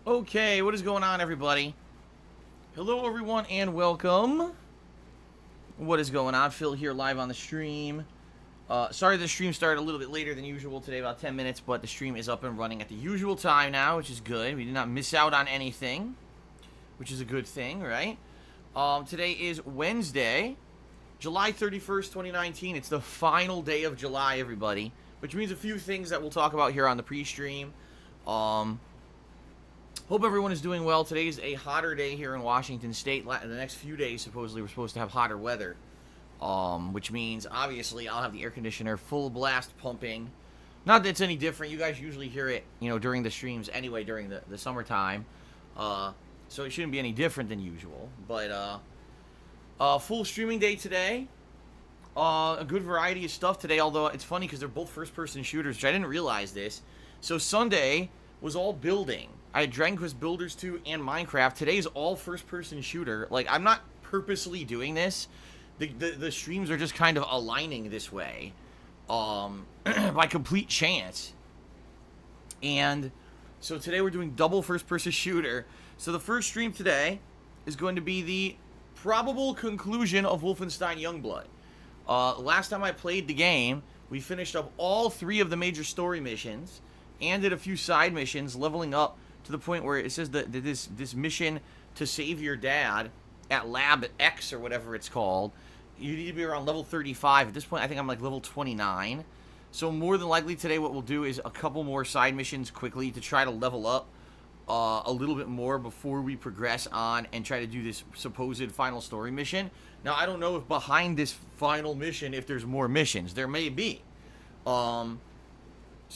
Okay, what is going on, everybody? Hello, everyone, and welcome. What is going on? Phil here, live on the stream. Sorry the stream started a little bit later than usual today, about 10 minutes, but the stream is up and running at the usual time now, which is good. We did not miss out on anything, which is a good thing, right? Today is Wednesday, July 31st, 2019. It's the final day of July, everybody, which means a few things that we'll talk about here on the pre-stream. Hope everyone is doing well. Today is a hotter day here in Washington State. The next few days, supposedly, we're supposed to have hotter weather. Which means, obviously, I'll have the air conditioner full blast pumping. Not that it's any different. You guys usually hear it, during the streams anyway, during the summertime. So it shouldn't be any different than usual. But, full streaming day today. A good variety of stuff today, although it's funny because they're both first-person shooters, which I didn't realize this. So Sunday was all building. I had Dragon Quest Builders 2 and Minecraft. Today is all first-person shooter. Like, I'm not purposely doing this. The streams are just kind of aligning this way. By complete chance. And so today we're doing double first-person shooter. So the first stream today is going to be the probable conclusion of Wolfenstein Youngblood. Last time I played the game, we finished up all 3 of the major story missions and did a few side missions, leveling up to the point where it says that this mission to save your dad at Lab X or whatever it's called, you need to be around level 35. At this point, I think I'm like level 29. So more than likely today what we'll do is a couple more side missions quickly to try to level up a little bit more before we progress on and try to do this supposed final story mission. Now, I don't know if behind this final mission, if there's more missions. There may be. So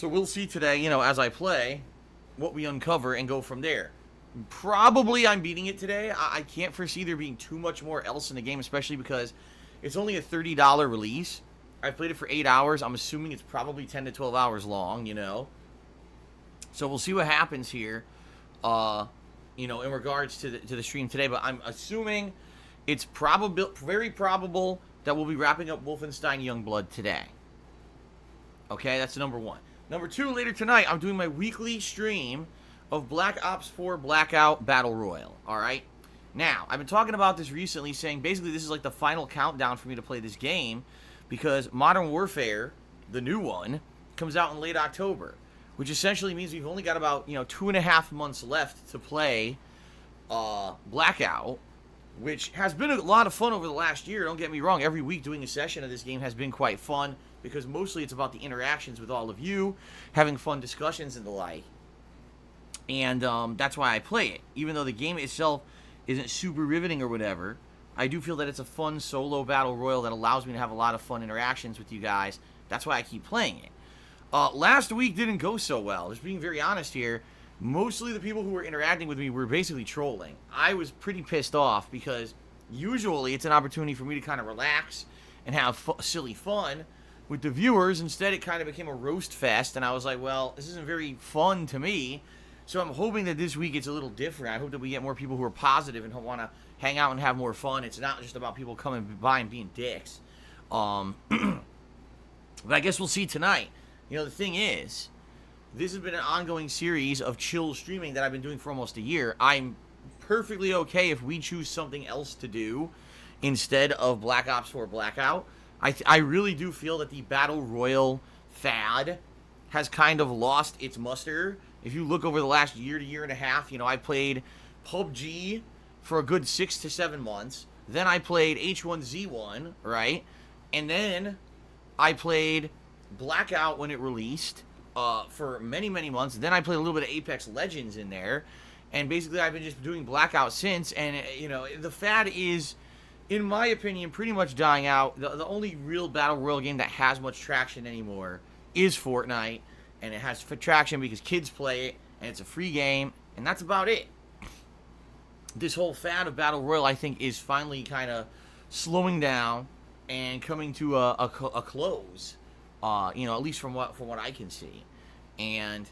we'll see today, as I play, what we uncover and go from there. Probably I'm beating it today. I can't foresee there being too much more else in the game, especially because it's only a $30 release. I played it for 8 hours. I'm assuming it's probably 10 to 12 hours long, So we'll see what happens here, in regards to the stream today. But I'm assuming it's very probable that we'll be wrapping up Wolfenstein Youngblood today. Okay, that's number 1. Number 2, later tonight, I'm doing my weekly stream of Black Ops 4 Blackout Battle Royale, alright? Now, I've been talking about this recently, saying basically this is like the final countdown for me to play this game, because Modern Warfare, the new one, comes out in late October, which essentially means we've only got about, 2.5 months left to play Blackout, which has been a lot of fun over the last year. Don't get me wrong, every week doing a session of this game has been quite fun, because mostly it's about the interactions with all of you, having fun discussions and the like. And that's why I play it. Even though the game itself isn't super riveting or whatever, I do feel that it's a fun solo battle royale that allows me to have a lot of fun interactions with you guys. That's why I keep playing it. Last week didn't go so well. Just being very honest here, mostly the people who were interacting with me were basically trolling. I was pretty pissed off because usually it's an opportunity for me to kind of relax and have silly fun with the viewers. Instead, it kind of became a roast fest, and I was like, well, this isn't very fun to me. So I'm hoping that this week it's a little different. I hope that we get more people who are positive and who want to hang out and have more fun. It's not just about people coming by and being dicks. But I guess we'll see tonight. The thing is, this has been an ongoing series of chill streaming that I've been doing for almost a year. I'm perfectly okay if we choose something else to do instead of Black Ops 4 Blackout. I really do feel that the Battle Royale fad has kind of lost its muster. If you look over the last year to year and a half, I played PUBG for a good 6 to 7 months. Then I played H1Z1, right? And then I played Blackout when it released for many, many months. Then I played a little bit of Apex Legends in there. And basically I've been just doing Blackout since. And, the fad is, in my opinion, pretty much dying out. The only real Battle Royale game that has much traction anymore is Fortnite. And it has traction because kids play it, and it's a free game, and that's about it. This whole fad of Battle Royale, I think, is finally kind of slowing down and coming to a close, at least from what I can see. And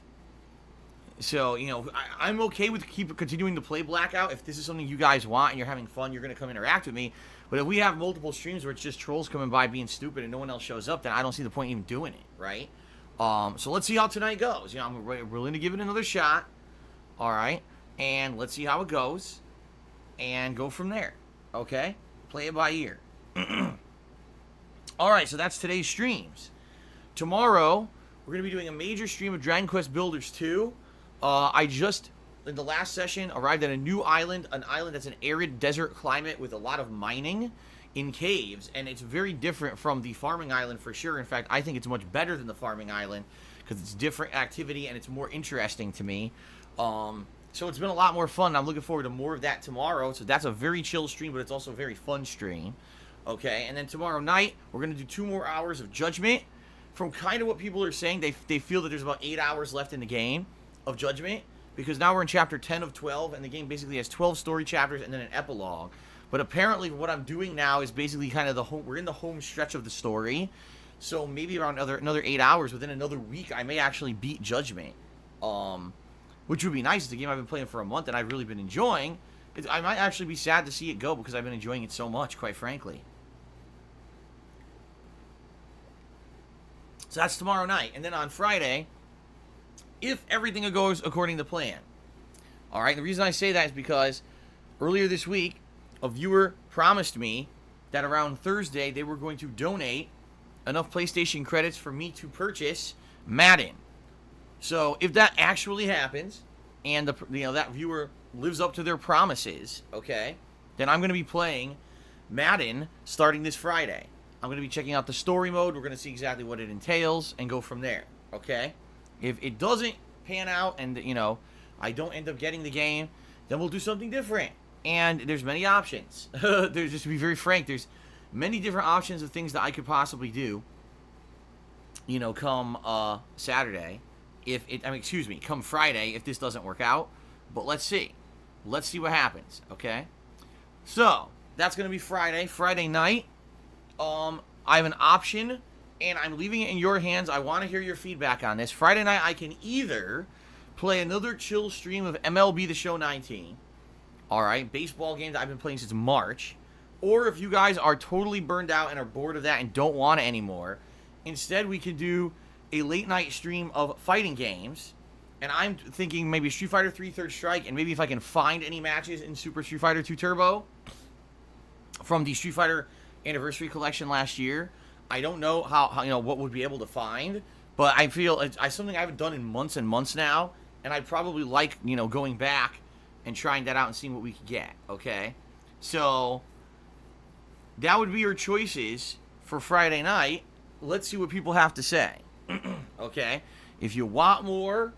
so, I'm okay with continuing to play Blackout. If this is something you guys want and you're having fun, you're going to come interact with me. But if we have multiple streams where it's just trolls coming by being stupid and no one else shows up, then I don't see the point in even doing it, right? So let's see how tonight goes. I'm willing to give it another shot. All right. and let's see how it goes, and go from there. Okay? Play it by ear. Alright, so that's today's streams. Tomorrow, we're going to be doing a major stream of Dragon Quest Builders 2. I just, in the last session, arrived at a new island, an island that's an arid desert climate with a lot of mining in caves, and it's very different from the farming island for sure. In fact, I think it's much better than the farming island because it's different activity and it's more interesting to me. So it's been a lot more fun. I'm looking forward to more of that tomorrow. So that's a very chill stream, but it's also a very fun stream. Okay, and then tomorrow night, we're going to do 2 more hours of Judgment. From kind of what people are saying, they feel that there's about 8 hours left in the game of Judgment, because now we're in chapter 10 of 12, and the game basically has 12 story chapters and then an epilogue. But apparently what I'm doing now is basically kind of we're in the home stretch of the story. So maybe around another 8 hours, within another week, I may actually beat Judgment. Which would be nice. It's a game I've been playing for a month and I've really been enjoying. I might actually be sad to see it go because I've been enjoying it so much, quite frankly. So that's tomorrow night. And then on Friday, if everything goes according to plan. Alright, the reason I say that is because earlier this week, a viewer promised me that around Thursday they were going to donate enough PlayStation credits for me to purchase Madden. So if that actually happens, and that viewer lives up to their promises, okay, then I'm going to be playing Madden starting this Friday. I'm going to be checking out the story mode. We're going to see exactly what it entails and go from there, okay? If it doesn't pan out and, I don't end up getting the game, then we'll do something different. And there's many options. There's, just to be very frank, there's many different options of things that I could possibly do, come Saturday. Come Friday if this doesn't work out. But let's see. Let's see what happens, okay? So, that's going to be Friday. Friday night, I have an option, and I'm leaving it in your hands. I want to hear your feedback on this. Friday night, I can either play another chill stream of MLB The Show 19. Alright, baseball game that I've been playing since March. Or if you guys are totally burned out and are bored of that and don't want it anymore, instead we can do a late night stream of fighting games. And I'm thinking maybe Street Fighter 3 Third Strike, and maybe if I can find any matches in Super Street Fighter 2 Turbo from the Street Fighter Anniversary Collection last year. I don't know how what would be able to find, but I feel it's something I haven't done in months and months now, and I'd probably like, going back and trying that out and seeing what we could get, okay? So, that would be your choices for Friday night. Let's see what people have to say, okay? If you want more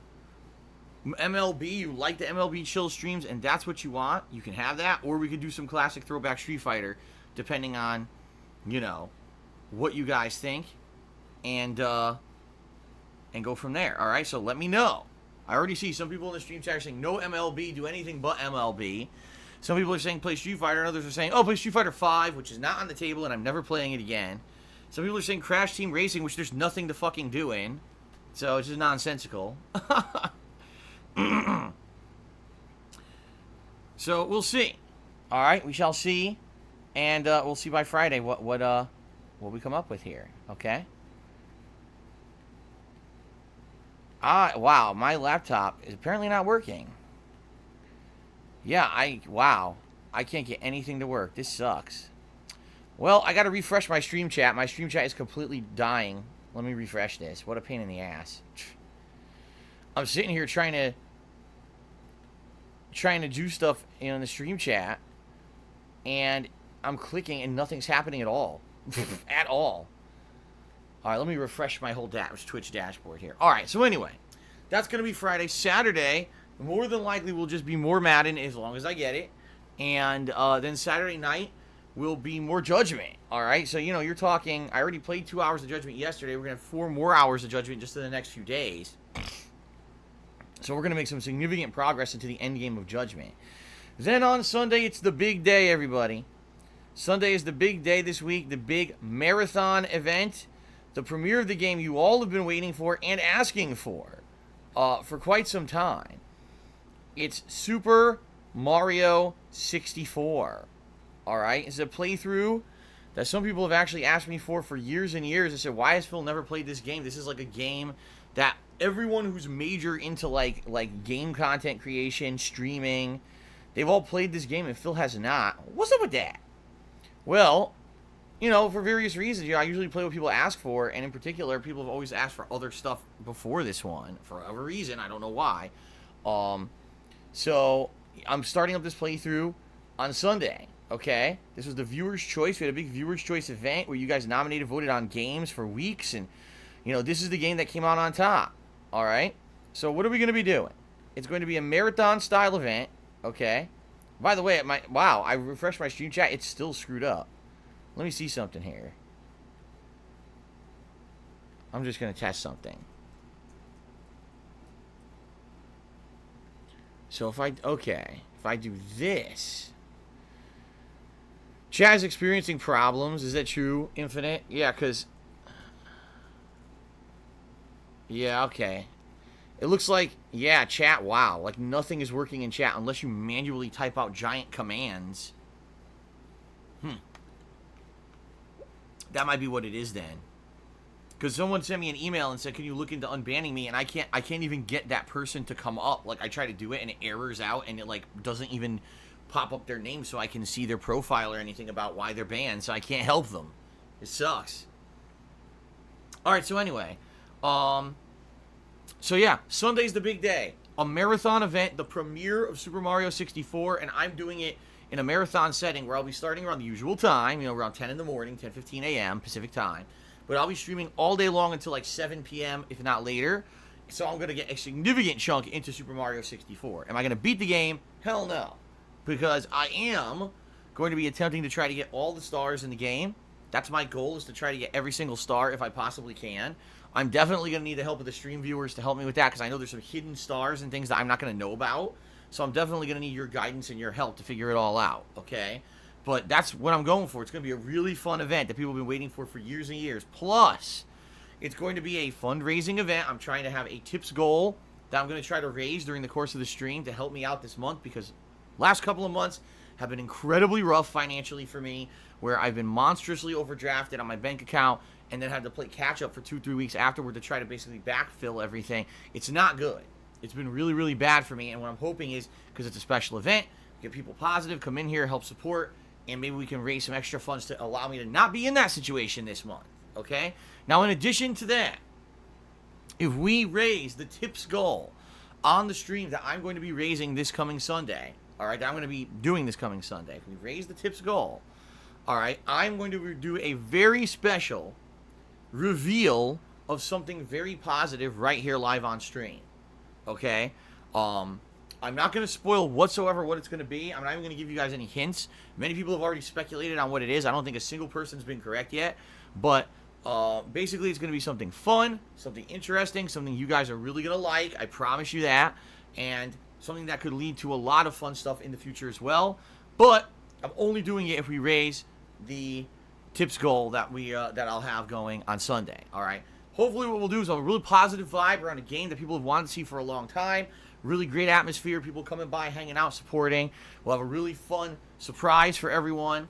MLB, you like the MLB chill streams, and that's what you want, you can have that, or we could do some classic throwback Street Fighter, depending on, what you guys think, and go from there, alright? So let me know. I already see some people in the stream chat are saying, no MLB, do anything but MLB. Some people are saying play Street Fighter, and others are saying, oh, play Street Fighter 5, which is not on the table, and I'm never playing it again. Some people are saying Crash Team Racing, which there's nothing to fucking do in, so it's just nonsensical. So we'll see. All right, we shall see, and we'll see by Friday what we come up with here. Okay. Wow, my laptop is apparently not working. Yeah, I can't get anything to work. This sucks. Well, I got to refresh my stream chat. My stream chat is completely dying. Let me refresh this. What a pain in the ass. I'm sitting here trying to do stuff in the stream chat, and I'm clicking and nothing's happening at all. At all. Alright, let me refresh my whole Twitch dashboard here. Alright, so anyway, that's going to be Friday. Saturday, more than likely, will just be more Madden as long as I get it. And then Saturday night will be more Judgment. Alright, so, you're talking, I already played 2 hours of Judgment yesterday. We're going to have 4 more hours of Judgment just in the next few days. So we're going to make some significant progress into the end game of Judgment. Then on Sunday, it's the big day, everybody. Sunday is the big day this week, the big marathon event. The premiere of the game you all have been waiting for and asking for quite some time. It's Super Mario 64. Alright, it's a playthrough that some people have actually asked me for years and years. I said, why has Phil never played this game? This is like a game that everyone who's major into like game content creation, streaming, they've all played this game and Phil has not. What's up with that? Well, you know, for various reasons, you know, I usually play what people ask for, and in particular, people have always asked for other stuff before this one, for whatever reason, I don't know why. So, I'm starting up this playthrough on Sunday, okay? This was the viewer's choice. We had a big viewer's choice event where you guys nominated, voted on games for weeks, and, you know, this is the game that came out on top, alright? So, what are we going to be doing? It's going to be a marathon-style event, okay? By the way, wow, I refreshed my stream chat, it's still screwed up. Let me see something here. I'm just going to test something. So if I do this. Chat is experiencing problems. Is that true, Infinite? Yeah, because... Yeah, okay. It looks like, yeah, chat, wow. Like nothing is working in chat unless you manually type out giant commands. That might be what it is then. Because someone sent me an email and said, can you look into unbanning me? And I can't even get that person to come up. Like, I try to do it and it errors out and it, like, doesn't even pop up their name so I can see their profile or anything about why they're banned. So I can't help them. It sucks. Alright, so anyway. So yeah, Sunday's the big day. A marathon event, the premiere of Super Mario 64, and I'm doing it in a marathon setting where I'll be starting around the usual time, you know, around 10 in the morning, 10:15 a.m. Pacific time. But I'll be streaming all day long until like 7 p.m., if not later. So I'm going to get a significant chunk into Super Mario 64. Am I going to beat the game? Hell no. Because I am going to be attempting to try to get all the stars in the game. That's my goal, is to try to get every single star if I possibly can. I'm definitely going to need the help of the stream viewers to help me with that, because I know there's some hidden stars and things that I'm not going to know about. So I'm definitely going to need your guidance and your help to figure it all out, okay? But that's what I'm going for. It's going to be a really fun event that people have been waiting for years and years. Plus, it's going to be a fundraising event. I'm trying to have a tips goal that I'm going to try to raise during the course of the stream to help me out this month, because last couple of months have been incredibly rough financially for me, where I've been monstrously overdrafted on my bank account and then had to play catch-up for 2-3 weeks afterward to try to basically backfill everything. It's not good. It's been really, really bad for me, and what I'm hoping is, because it's a special event, get people positive, come in here, help support, and maybe we can raise some extra funds to allow me to not be in that situation this month, okay? Now, in addition to that, if we raise the tips goal on the stream that I'm going to be raising this coming Sunday, all right, that I'm going to be doing this coming Sunday, if we raise the tips goal, all right, I'm going to do a very special reveal of something very positive right here live on stream. Okay, I'm not going to spoil whatsoever what it's going to be. I'm not even going to give you guys any hints. Many people have already speculated on what it is. I don't think a single person's been correct yet. But basically, it's going to be something fun, something interesting, something you guys are really going to like. I promise you that. And something that could lead to a lot of fun stuff in the future as well. But I'm only doing it if we raise the tips goal that I'll have going on Sunday. All right. Hopefully what we'll do is a really positive vibe around a game that people have wanted to see for a long time. Really great atmosphere, people coming by, hanging out, supporting. We'll have a really fun surprise for everyone.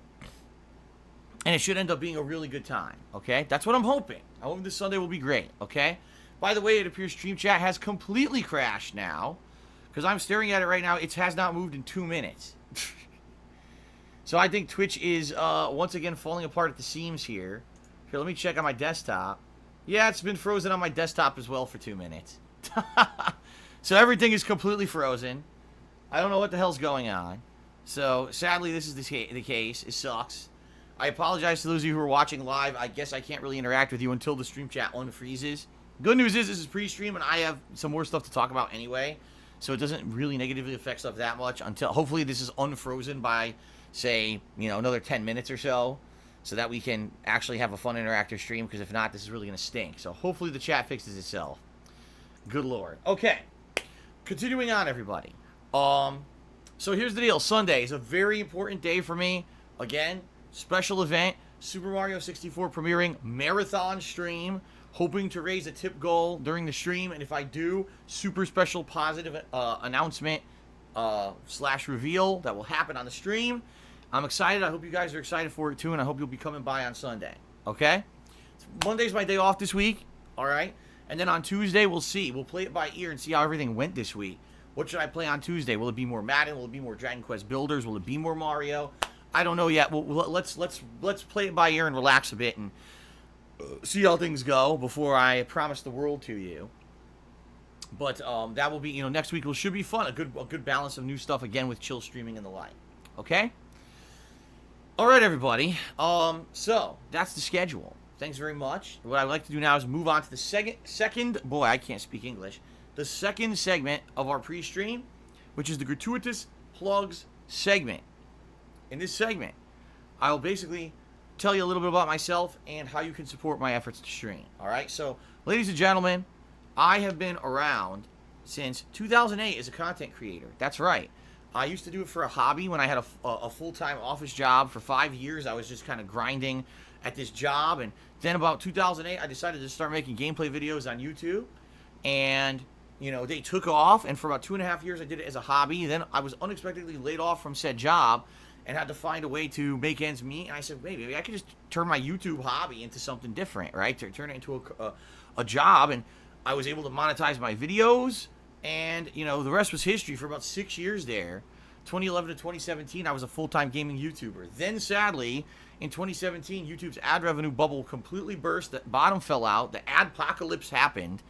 And it should end up being a really good time, okay? That's what I'm hoping. I hope this Sunday will be great, okay? By the way, it appears Stream Chat has completely crashed now, because I'm staring at it right now. It has not moved in 2 minutes. So I think Twitch is once again falling apart at the seams here. Here, let me check on my desktop. Yeah, it's been frozen on my desktop as well for 2 minutes. So everything is completely frozen. I don't know what the hell's going on. So sadly, this is the case. It sucks. I apologize to those of you who are watching live. I guess I can't really interact with you until the stream chat unfreezes. Good news is this is pre-stream and I have some more stuff to talk about anyway. So it doesn't really negatively affect stuff that much until hopefully this is unfrozen by, say, you know, another 10 minutes or so. So that we can actually have a fun interactive stream, because if not, this is really going to stink. So hopefully the chat fixes itself. Good lord. Okay. Continuing on, everybody. So here's the deal. Sunday is a very important day for me. Again, special event. Super Mario 64 premiering marathon stream. Hoping to raise a tip goal during the stream. And if I do, super special positive announcement / reveal that will happen on the stream. I'm excited. I hope you guys are excited for it too, and I hope you'll be coming by on Sunday. Okay? Monday's my day off this week, all right? And then on Tuesday, we'll see. We'll play it by ear and see how everything went this week. What should I play on Tuesday? Will it be more Madden? Will it be more Dragon Quest Builders? Will it be more Mario? I don't know yet. Let's play it by ear and relax a bit and see how things go before I promise the world to you. But that will be, next week should be fun. A good balance of new stuff again with chill streaming and the like. Okay? All right, everybody. So that's the schedule. Thanks very much. What I'd like to do now is move on to the second. Boy, I can't speak English. The second segment of our pre-stream, which is the gratuitous plugs segment. In this segment, I'll basically tell you a little bit about myself and how you can support my efforts to stream. All right? So, ladies and gentlemen, I have been around since 2008 as a content creator. That's right. I used to do it for a hobby when I had a full-time office job. For 5 years, I was just kind of grinding at this job. And then about 2008, I decided to start making gameplay videos on YouTube. And, they took off. And for about 2.5 years, I did it as a hobby. Then I was unexpectedly laid off from said job and had to find a way to make ends meet. And I said, wait, maybe I could just turn my YouTube hobby into something different, right? To turn it into a job. And I was able to monetize my videos. And, the rest was history. For about 6 years there, 2011 to 2017, I was a full-time gaming YouTuber. Then, sadly, in 2017, YouTube's ad revenue bubble completely burst. The bottom fell out. The adpocalypse happened.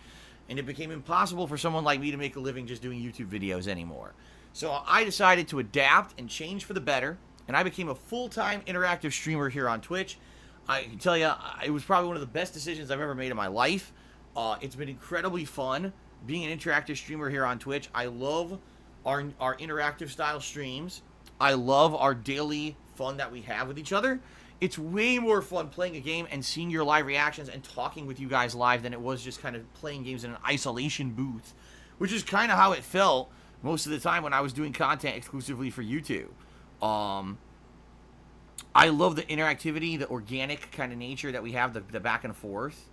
And it became impossible for someone like me to make a living just doing YouTube videos anymore. So I decided to adapt and change for the better. And I became a full-time interactive streamer here on Twitch. I can tell you, it was probably one of the best decisions I've ever made in my life. It's been incredibly fun being an interactive streamer here on Twitch. I love our interactive style streams. I love our daily fun that we have with each other. It's way more fun playing a game and seeing your live reactions and talking with you guys live than it was just kind of playing games in an isolation booth, which is kind of how it felt most of the time when I was doing content exclusively for YouTube. I love the interactivity, the organic kind of nature that we have, the back and forth.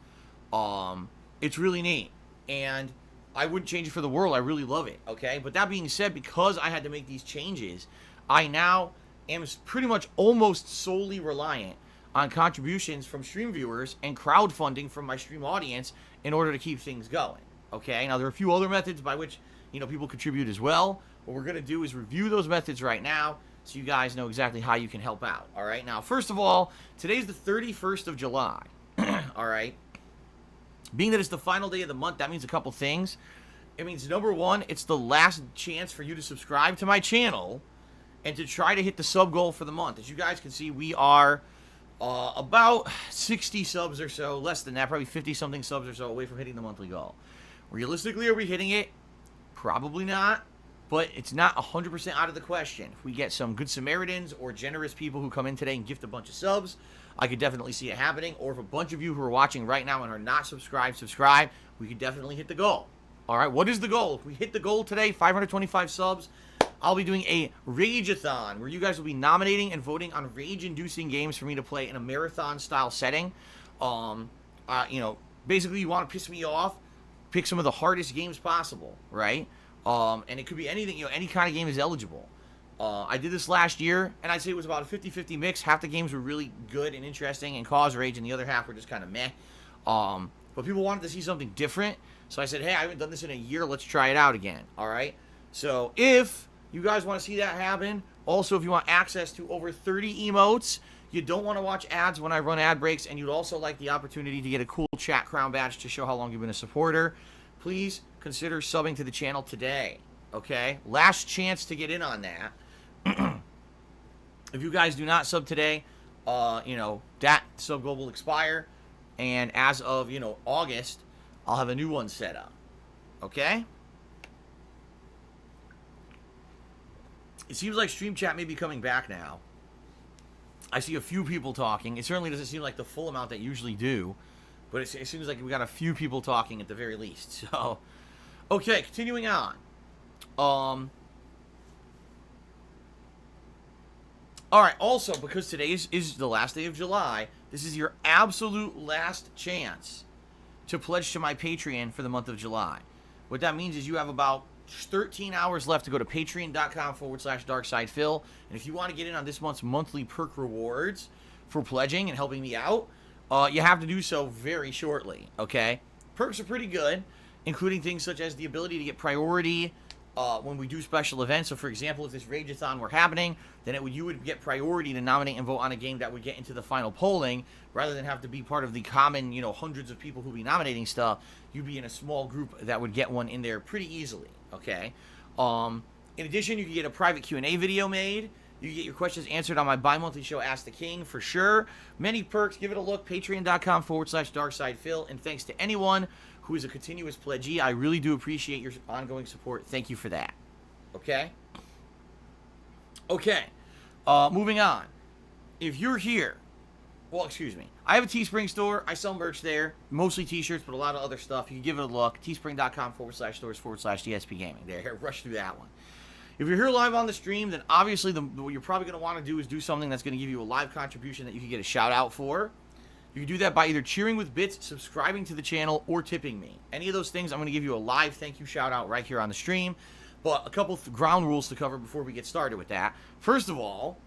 It's really neat. And I wouldn't change it for the world. I really love it, okay? But that being said, because I had to make these changes, I now am pretty much almost solely reliant on contributions from stream viewers and crowdfunding from my stream audience in order to keep things going, okay? Now, there are a few other methods by which, people contribute as well. What we're going to do is review those methods right now so you guys know exactly how you can help out, all right? Now, first of all, today's the 31st of July, all right? Being that it's the final day of the month, that means a couple things. It means, number one, it's the last chance for you to subscribe to my channel and to try to hit the sub goal for the month. As you guys can see, we are about 60 subs or so, less than that, probably 50-something subs or so away from hitting the monthly goal. Realistically, are we hitting it? Probably not, but it's not 100% out of the question. If we get some good Samaritans or generous people who come in today and gift a bunch of subs, I could definitely see it happening. Or if a bunch of you who are watching right now and are not subscribed, we could definitely hit the goal. All right, what is the goal? If we hit the goal today, 525 subs, I'll be doing a Rage-a-thon where you guys will be nominating and voting on rage-inducing games for me to play in a marathon-style setting. Basically, you want to piss me off, pick some of the hardest games possible, right? And it could be anything, any kind of game is eligible. I did this last year, and I'd say it was about a 50-50 mix. Half the games were really good and interesting and caused rage, and the other half were just kind of meh. But people wanted to see something different, so I said, hey, I haven't done this in a year. Let's try it out again, all right? So if you guys want to see that happen, also if you want access to over 30 emotes, you don't want to watch ads when I run ad breaks, and you'd also like the opportunity to get a cool chat crown badge to show how long you've been a supporter, please consider subbing to the channel today, okay? Last chance to get in on that. If you guys do not sub today, that sub goal will expire, and as of, August, I'll have a new one set up, okay? It seems like Stream Chat may be coming back now. I see a few people talking. It certainly doesn't seem like the full amount that usually do, but it seems like we got a few people talking at the very least. So, okay, continuing on. All right, also, because today is the last day of July, this is your absolute last chance to pledge to my Patreon for the month of July. What that means is you have about 13 hours left to go to patreon.com/darksidephil. And if you want to get in on this month's monthly perk rewards for pledging and helping me out, you have to do so very shortly, okay? perks are pretty good, including things such as the ability to get priority when we do special events. So, for example, if this Rageathon were happening, then you would get priority to nominate and vote on a game that would get into the final polling, rather than have to be part of the common, hundreds of people who be nominating stuff. You'd be in a small group that would get one in there pretty easily. Okay. In addition, you can get a private Q&A video made. You can get your questions answered on my bi-monthly show, Ask the King, for sure. Many perks. Give it a look. Patreon.com/DarkSidePhil. And thanks to anyone who is a continuous pledgee. I really do appreciate your ongoing support. Thank you for that. Okay? Okay. Moving on. If you're here, well, excuse me. I have a Teespring store. I sell merch there. Mostly t-shirts, but a lot of other stuff. You can give it a look. Teespring.com/stores/DSPGaming. There, rush through that one. If you're here live on the stream, then obviously what you're probably going to want to do is do something that's going to give you a live contribution that you can get a shout out for. You can do that by either cheering with bits, subscribing to the channel, or tipping me. Any of those things, I'm going to give you a live thank you shout out right here on the stream. But a couple ground rules to cover before we get started with that. First of all,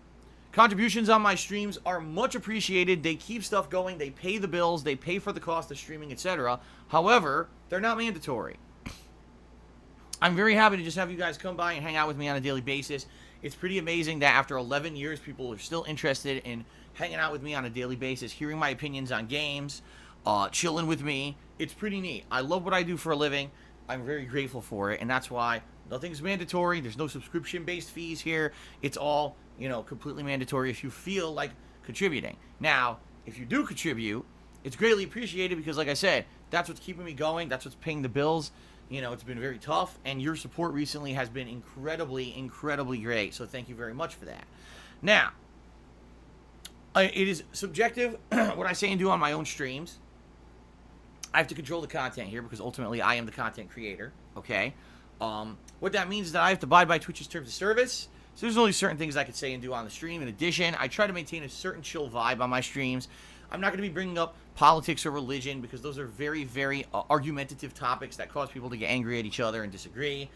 contributions on my streams are much appreciated. They keep stuff going. They pay the bills. They pay for the cost of streaming, etc. However, they're not mandatory. I'm very happy to just have you guys come by and hang out with me on a daily basis. It's pretty amazing that after 11 years, people are still interested in hanging out with me on a daily basis, hearing my opinions on games, chilling with me. It's pretty neat. I love what I do for a living. I'm very grateful for it, and that's why nothing's mandatory. There's no subscription-based fees here. It's all, completely mandatory if you feel like contributing. Now, if you do contribute, it's greatly appreciated because, like I said, that's what's keeping me going. That's what's paying the bills. It's been very tough, and your support recently has been incredibly, incredibly great. So thank you very much for that. Now, it is subjective what I say and do on my own streams. I have to control the content here because ultimately I am the content creator, okay? What that means is that I have to abide by Twitch's terms of service. So there's only certain things I could say and do on the stream. In addition, I try to maintain a certain chill vibe on my streams. I'm not going to be bringing up politics or religion because those are very, very argumentative topics that cause people to get angry at each other and disagree.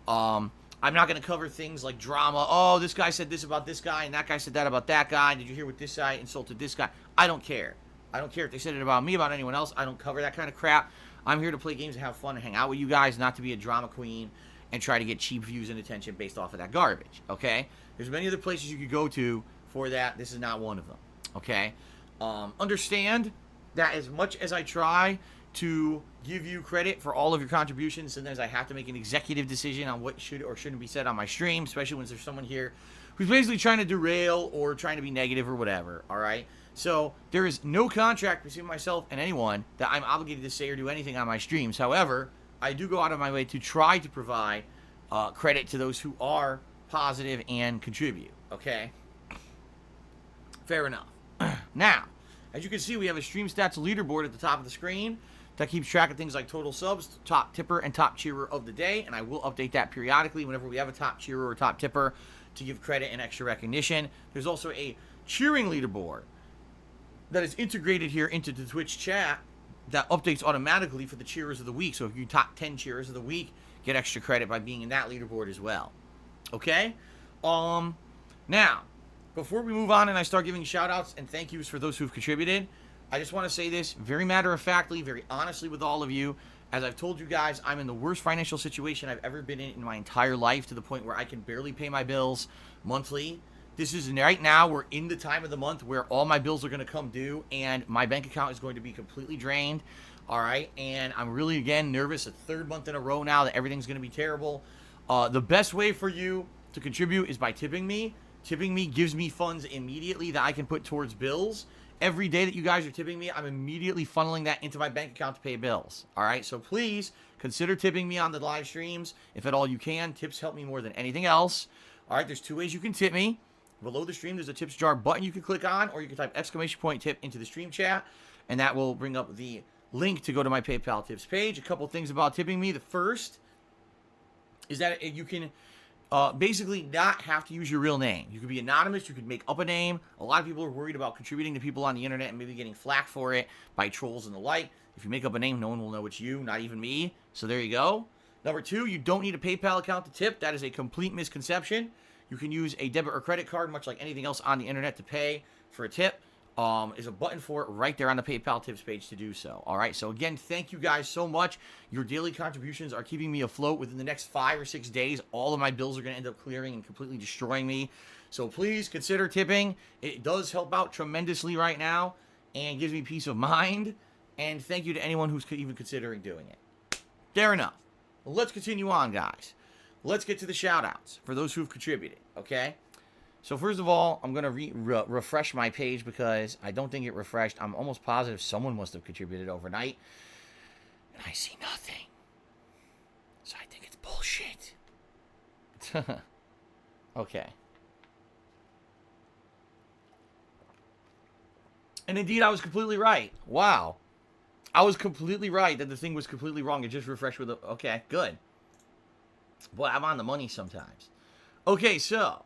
I'm not going to cover things like drama. Oh, this guy said this about this guy, and that guy said that about that guy. Did you hear what this guy insulted this guy? I don't care. I don't care if they said it about me, about anyone else. I don't cover that kind of crap. I'm here to play games and have fun and hang out with you guys, not to be a drama queen and try to get cheap views and attention based off of that garbage, okay? There's many other places you could go to for that. This is not one of them, okay? Understand that as much as I try to give you credit for all of your contributions, sometimes I have to make an executive decision on what should or shouldn't be said on my stream, especially when there's someone here who's basically trying to derail or trying to be negative or whatever, all right? So there is no contract between myself and anyone that I'm obligated to say or do anything on my streams. However, I do go out of my way to try to provide credit to those who are positive and contribute, okay? Fair enough. Now, as you can see, we have a stream stats leaderboard at the top of the screen that keeps track of things like total subs, top tipper, and top cheerer of the day, and I will update that periodically whenever we have a top cheerer or top tipper to give credit and extra recognition. There's also a cheering leaderboard that is integrated here into the Twitch chat that updates automatically for the cheerers of the week. So if you top 10 cheerers of the week, get extra credit by being in that leaderboard as well. Okay? Now, before we move on and I start giving shout outs and thank yous for those who've contributed, I just want to say this very matter-of-factly, very honestly with all of you. As I've told you guys, I'm in the worst financial situation I've ever been in my entire life, to the point where I can barely pay my bills monthly. This is right now, we're in the time of the month where all my bills are going to come due and my bank account is going to be completely drained. All right. And I'm really, again, nervous. A third month in a row now that everything's going to be terrible. The best way for you to contribute is by tipping me. Tipping me gives me funds immediately that I can put towards bills. Every day that you guys are tipping me, I'm immediately funneling that into my bank account to pay bills. All right. So please consider tipping me on the live streams if at all you can. Tips help me more than anything else. All right. There's two ways you can tip me. Below the stream, there's a tips jar button you can click on, or you can type !tip into the stream chat, and that will bring up the link to go to my PayPal tips page. A couple things about tipping me. The first is that you can basically not have to use your real name. You could be anonymous. You could make up a name. A lot of people are worried about contributing to people on the internet and maybe getting flack for it by trolls and the like. If you make up a name, no one will know it's you, not even me. So there you go. Number two, you don't need a PayPal account to tip. That is a complete misconception. You can use a debit or credit card, much like anything else on the internet, to pay for a tip. is a button for it right there on the PayPal tips page to do so. All right. So again, thank you guys so much. Your daily contributions are keeping me afloat. Within the next 5 or 6 days, all of my bills are going to end up clearing and completely destroying me. So please consider tipping. It does help out tremendously right now and gives me peace of mind. And thank you to anyone who's even considering doing it. Fair enough. Well, let's continue on, guys. Let's get to the shout-outs for those who've contributed, okay? So first of all, I'm going to refresh my page because I don't think it refreshed. I'm almost positive someone must have contributed overnight. And I see nothing. So I think it's bullshit. Okay. And indeed, I was completely right. Wow. I was completely right that the thing was completely wrong. It just refreshed with a... Okay, good. Boy, I'm on the money sometimes. Okay, so...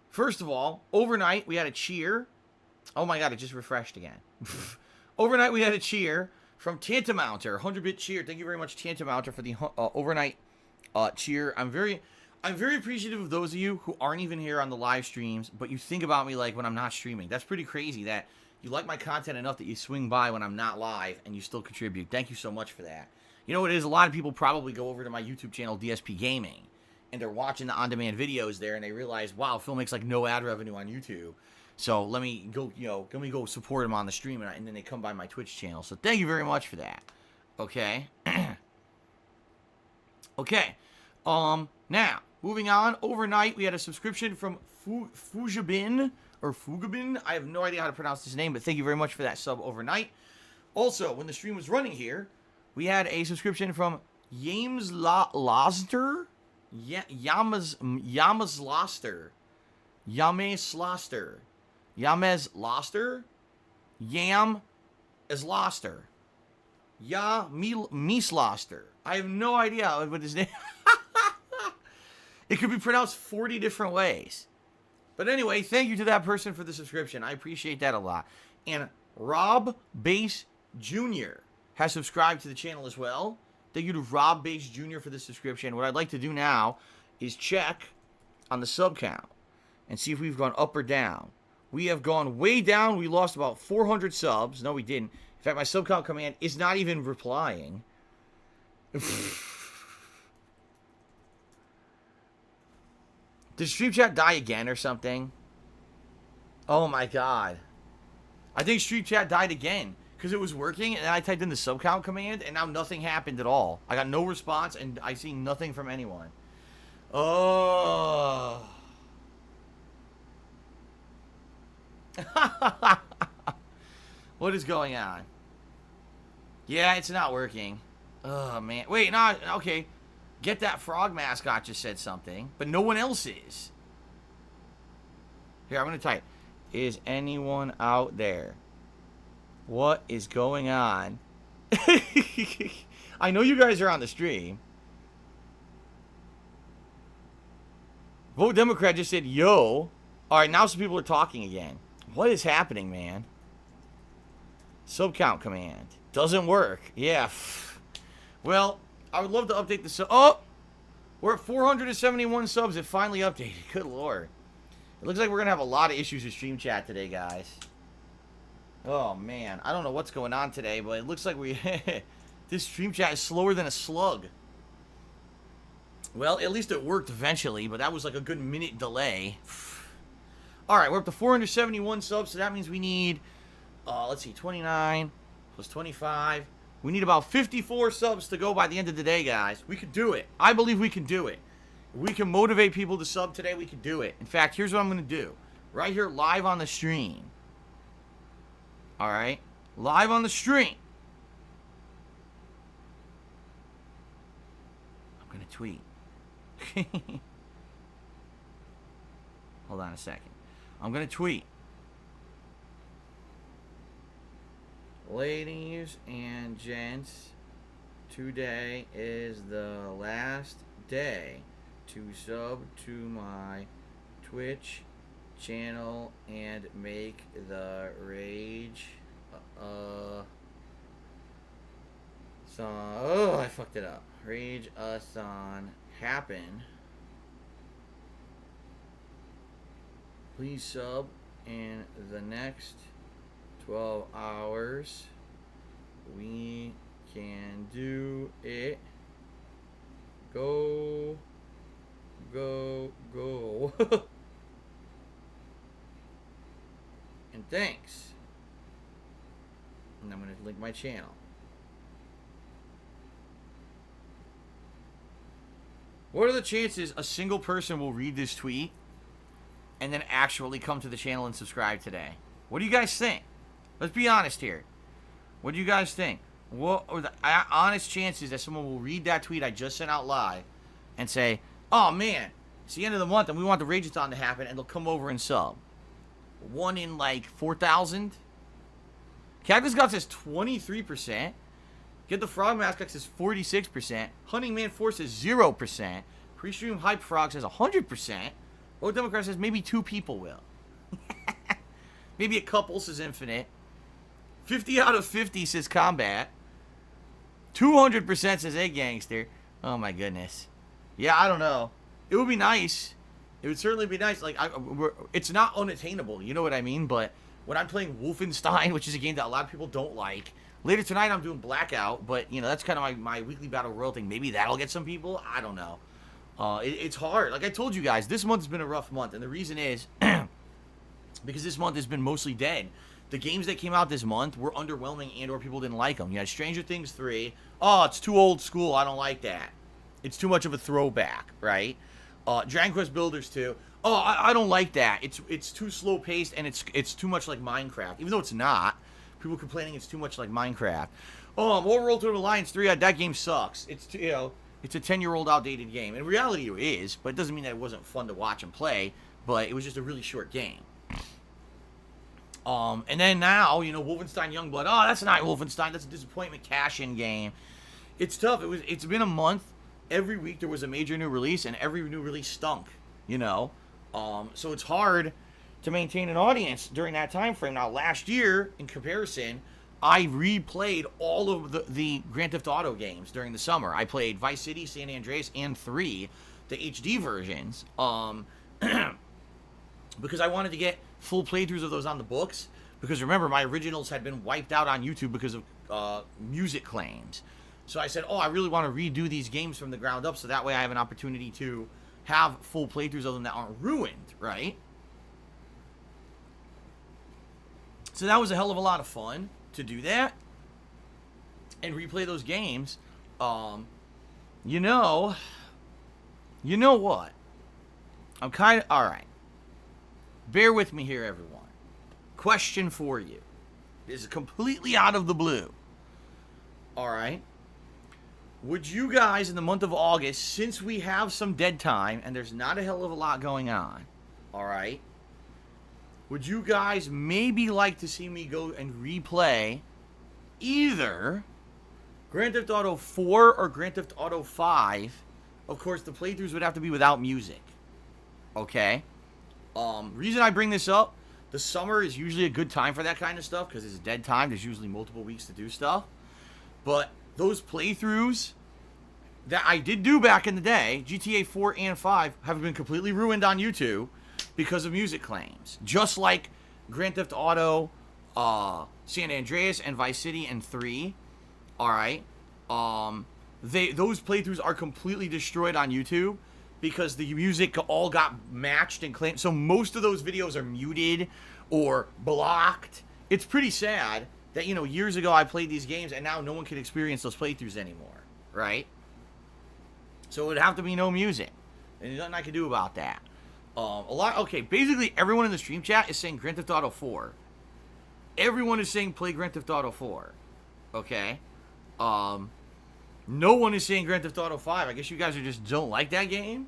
First of all, overnight, we had a cheer. Oh my god, it just refreshed again. Overnight, we had a cheer from Tantamounter. 100-bit cheer. Thank you very much, Tantamounter, for the overnight cheer. I'm very appreciative of those of you who aren't even here on the live streams, but you think about me like when I'm not streaming. That's pretty crazy that you like my content enough that you swing by when I'm not live and you still contribute. Thank you so much for that. You know what it is? A lot of people probably go over to my YouTube channel, DSPGaming, and they're watching the on-demand videos there, and they realize, wow, Phil makes like no ad revenue on YouTube. So let me go support him on the stream, and then they come by my Twitch channel. So thank you very much for that. Okay. Okay. Now, moving on. Overnight, we had a subscription from Fujabin, or Fugabin. I have no idea how to pronounce his name, but thank you very much for that sub overnight. Also, when the stream was running here, we had a subscription from Yames Loster. Yames Loster. Yames Loster. Yames Loster? Yam is Loster. Mies Loster. I have no idea what his name... It could be pronounced 40 different ways. But anyway, thank you to that person for the subscription. I appreciate that a lot. And Rob Bass Jr. has subscribed to the channel as well. Thank you to Rob Bass Jr. for the subscription. What I'd like to do now is check on the sub count and see if we've gone up or down. We have gone way down. We lost about 400 subs. No, we didn't. In fact, my sub count command is not even replying. Did Stream Chat die again or something? Oh my god. I think Stream Chat died again. Because it was working, and I typed in the sub count command, and now nothing happened at all. I got no response, and I see nothing from anyone. Oh. What is going on? Yeah, it's not working. Oh, man. Wait, no, okay. Get That Frog Mascot just said something, but no one else is. Here, I'm going to type. Is anyone out there? What is going on? I know you guys are on the stream. Vote Democrat just said, yo. Alright, now some people are talking again. What is happening, man? Sub count command. Doesn't work. Yeah. Well, I would love to update the sub. Oh! We're at 471 subs. It finally updated. Good lord. It looks like we're going to have a lot of issues with Stream Chat today, guys. Oh, man. I don't know what's going on today, but it looks like we... This Stream Chat is slower than a slug. Well, at least it worked eventually, but that was like a good minute delay. Alright, we're up to 471 subs, so that means we need... let's see, 29 plus 25. We need about 54 subs to go by the end of the day, guys. We can do it. I believe we can do it. If we can motivate people to sub today, we can do it. In fact, here's what I'm going to do. Right here, live on the stream. Alright? Live on the stream. I'm going to tweet. Hold on a second. I'm going to tweet. Ladies and gents, today is the last day to sub to my Twitch channel and make the Rage song. Oh, I fucked it up. Rage-a-thon happen. Please sub in the next 12 hours, we can do it. Go, go, go. And thanks. And I'm going to link my channel. What are the chances a single person will read this tweet and then actually come to the channel and subscribe today? What do you guys think? Let's be honest here. What do you guys think? What are the honest chances that someone will read that tweet I just sent out live and say, oh man, it's the end of the month and we want the Rageathon to happen, and they'll come over and sub? 1 in like 4,000? Cactus God says 23%. Get the Frog Mascot says 46%. Hunting Man Force says 0%. Pre-stream Hype Frog says 100%. Old Democrat says maybe 2 people will. Maybe a couple, says Infinite. 50 out of 50 says Combat. 200% says Egg Gangster. Oh my goodness. Yeah, I don't know. It would be nice. It would certainly be nice. Like, it's not unattainable, you know what I mean? But when I'm playing Wolfenstein, which is a game that a lot of people don't like, later tonight I'm doing Blackout, but, you know, that's kind of my weekly Battle Royale thing. Maybe that'll get some people. I don't know. It's hard. Like I told you guys, this month has been a rough month, and the reason is because this month has been mostly dead. The games that came out this month were underwhelming and or people didn't like them. You had Stranger Things 3. Oh, it's too old school. I don't like that. It's too much of a throwback, right? Dragon Quest Builders 2. Oh, I don't like that. It's too slow paced and it's too much like Minecraft, even though it's not. People complaining it's too much like Minecraft. Overworld Total Alliance 3. That game sucks. It's a 10-year-old outdated game. In reality, it is, but it doesn't mean that it wasn't fun to watch and play. But it was just a really short game. And then now, you know, Wolfenstein Youngblood. Oh, that's not Wolfenstein. That's a disappointment cash-in game. It's tough. It's been a month. Every week there was a major new release, and every new release stunk, you know. So it's hard to maintain an audience during that time frame. Now, last year, in comparison, I replayed all of the Grand Theft Auto games during the summer. I played Vice City, San Andreas, and 3, the HD versions, because I wanted to get full playthroughs of those on the books. Because remember, my originals had been wiped out on YouTube because of music claims. So I said, oh, I really want to redo these games from the ground up, so that way I have an opportunity to have full playthroughs of them that aren't ruined, right? So that was a hell of a lot of fun to do that and replay those games. You know what? I'm kind of, all right. Bear with me here, everyone. Question for you. This is completely out of the blue. All right. Would you guys, in the month of August, since we have some dead time and there's not a hell of a lot going on, all right, would you guys maybe like to see me go and replay either Grand Theft Auto 4 or Grand Theft Auto 5? Of course, the playthroughs would have to be without music. Okay? Reason I bring this up, the summer is usually a good time for that kind of stuff because it's dead time. There's usually multiple weeks to do stuff. But those playthroughs that I did do back in the day, GTA 4 and 5, have been completely ruined on YouTube because of music claims. Just like Grand Theft Auto, San Andreas, and Vice City and 3. Alright? Those playthroughs are completely destroyed on YouTube because the music all got matched and claimed. So most of those videos are muted or blocked. It's pretty sad that, you know, years ago I played these games and now no one can experience those playthroughs anymore, right? So it would have to be no music. And there's nothing I can do about that. Okay, basically everyone in the stream chat is saying Grand Theft Auto 4. Everyone is saying play Grand Theft Auto 4. Okay? No one is saying Grand Theft Auto 5. I guess you guys just don't like that game?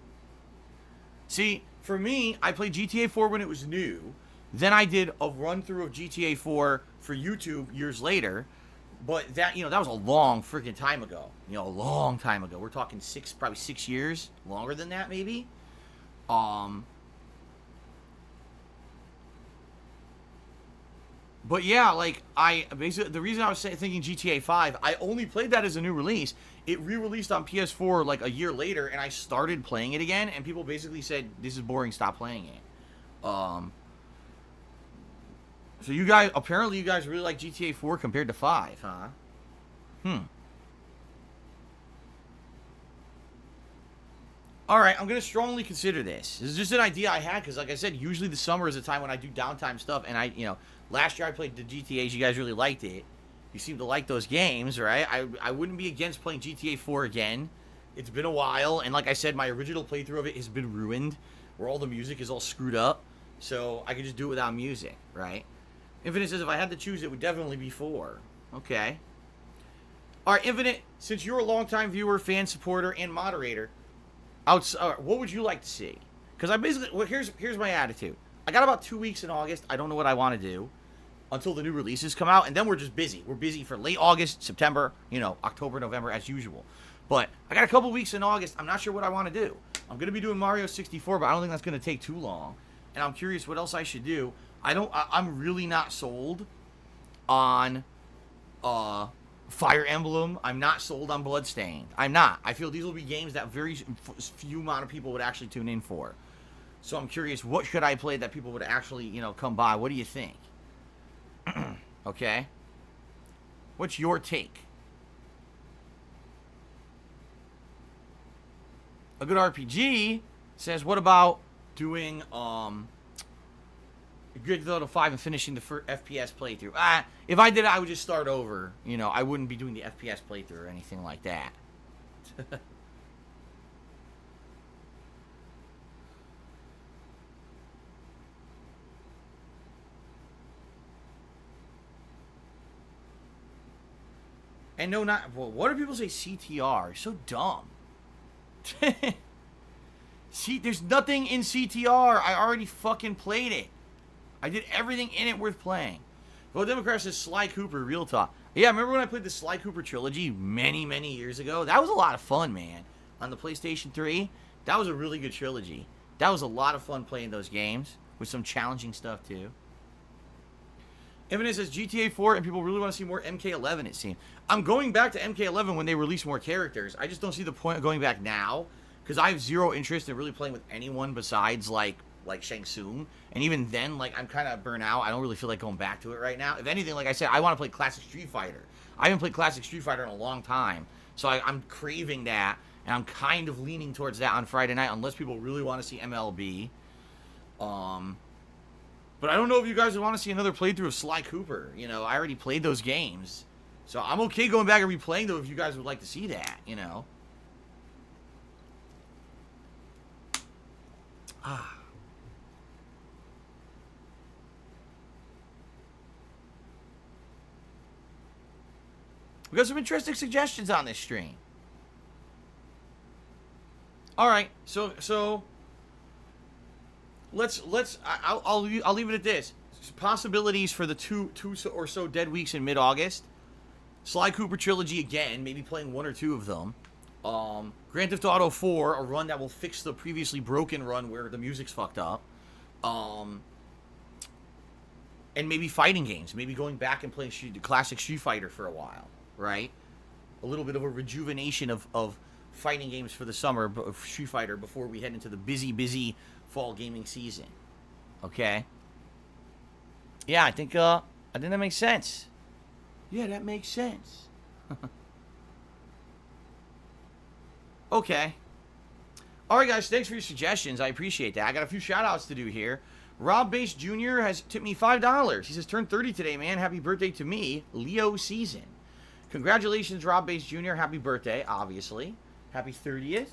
See, for me, I played GTA 4 when it was new. Then I did a run-through of GTA 4 for YouTube years later. But that, you know, that was a long freaking time ago. You know, a long time ago. We're talking probably 6 years. Longer than that, maybe. But yeah, like, basically, the reason I was thinking GTA 5, I only played that as a new release. It re-released on PS4 like a year later, and I started playing it again, and people basically said, this is boring, stop playing it. So you guys, apparently you guys really like GTA 4 compared to 5, huh? Hmm. All right, I'm going to strongly consider this. This is just an idea I had because, like I said, usually the summer is a time when I do downtime stuff. And last year I played the GTAs. You guys really liked it. You seem to like those games, right? I wouldn't be against playing GTA 4 again. It's been a while. And like I said, my original playthrough of it has been ruined, where all the music is all screwed up. So I could just do it without music, right? Infinite says if I had to choose, it would definitely be 4. Okay. All right, Infinite, since you're a longtime viewer, fan, supporter, and moderator, what would you like to see? Because I basically, here's my attitude. I got about 2 weeks in August. I don't know what I want to do until the new releases come out, and then we're just busy. We're busy for late August, September, October, November, as usual. But I got a couple weeks in August. I'm not sure what I want to do. I'm going to be doing Mario 64, but I don't think that's going to take too long. And I'm curious what else I should do. I'm really not sold on Fire Emblem. I'm not sold on Bloodstained. I'm not. I feel these will be games that very few amount of people would actually tune in for. So I'm curious, what should I play that people would actually, come by? What do you think? Okay. What's your take? A good RPG says, what about doing Good Thought of 5 and finishing the FPS playthrough? If I did it, I would just start over. I wouldn't be doing the FPS playthrough or anything like that. And no, not... Well, what do people say CTR? So dumb. See, there's nothing in CTR. I already fucking played it. I did everything in it worth playing. Well, Democrat says Sly Cooper, real talk. Yeah, remember when I played the Sly Cooper trilogy many, many years ago? That was a lot of fun, man. On the PlayStation 3, that was a really good trilogy. That was a lot of fun playing those games with some challenging stuff, too. Evan says GTA 4, and people really want to see more MK11, it seems. I'm going back to MK11 when they release more characters. I just don't see the point of going back now, because I have zero interest in really playing with anyone besides, like Shang Tsung. And even then, I'm kind of burnt out. I don't really feel like going back to it right now. If anything, like I said, I want to play Classic Street Fighter. I haven't played Classic Street Fighter in a long time. So I'm craving that, and I'm kind of leaning towards that on Friday night, unless people really want to see MLB. But I don't know if you guys would want to see another playthrough of Sly Cooper. I already played those games. So I'm okay going back and replaying them if you guys would like to see that, We got some interesting suggestions on this stream. All right, so I'll leave it at this. Possibilities for the two or so dead weeks in mid-August. Sly Cooper trilogy again, maybe playing 1 or 2 of them. Grand Theft Auto 4, a run that will fix the previously broken run where the music's fucked up. And maybe fighting games. Maybe going back and playing the classic Street Fighter for a while, right? A little bit of a rejuvenation of fighting games for the summer of Street Fighter before we head into the busy fall gaming season. Okay? Yeah, I think that makes sense. Yeah, that makes sense. Okay. Alright, guys, thanks for your suggestions. I appreciate that. I got a few shout-outs to do here. Rob Bass Jr. has tipped me $5. He says, turned 30 today, man. Happy birthday to me, Leo season. Congratulations, Rob Bass Jr. Happy birthday, obviously. Happy 30th.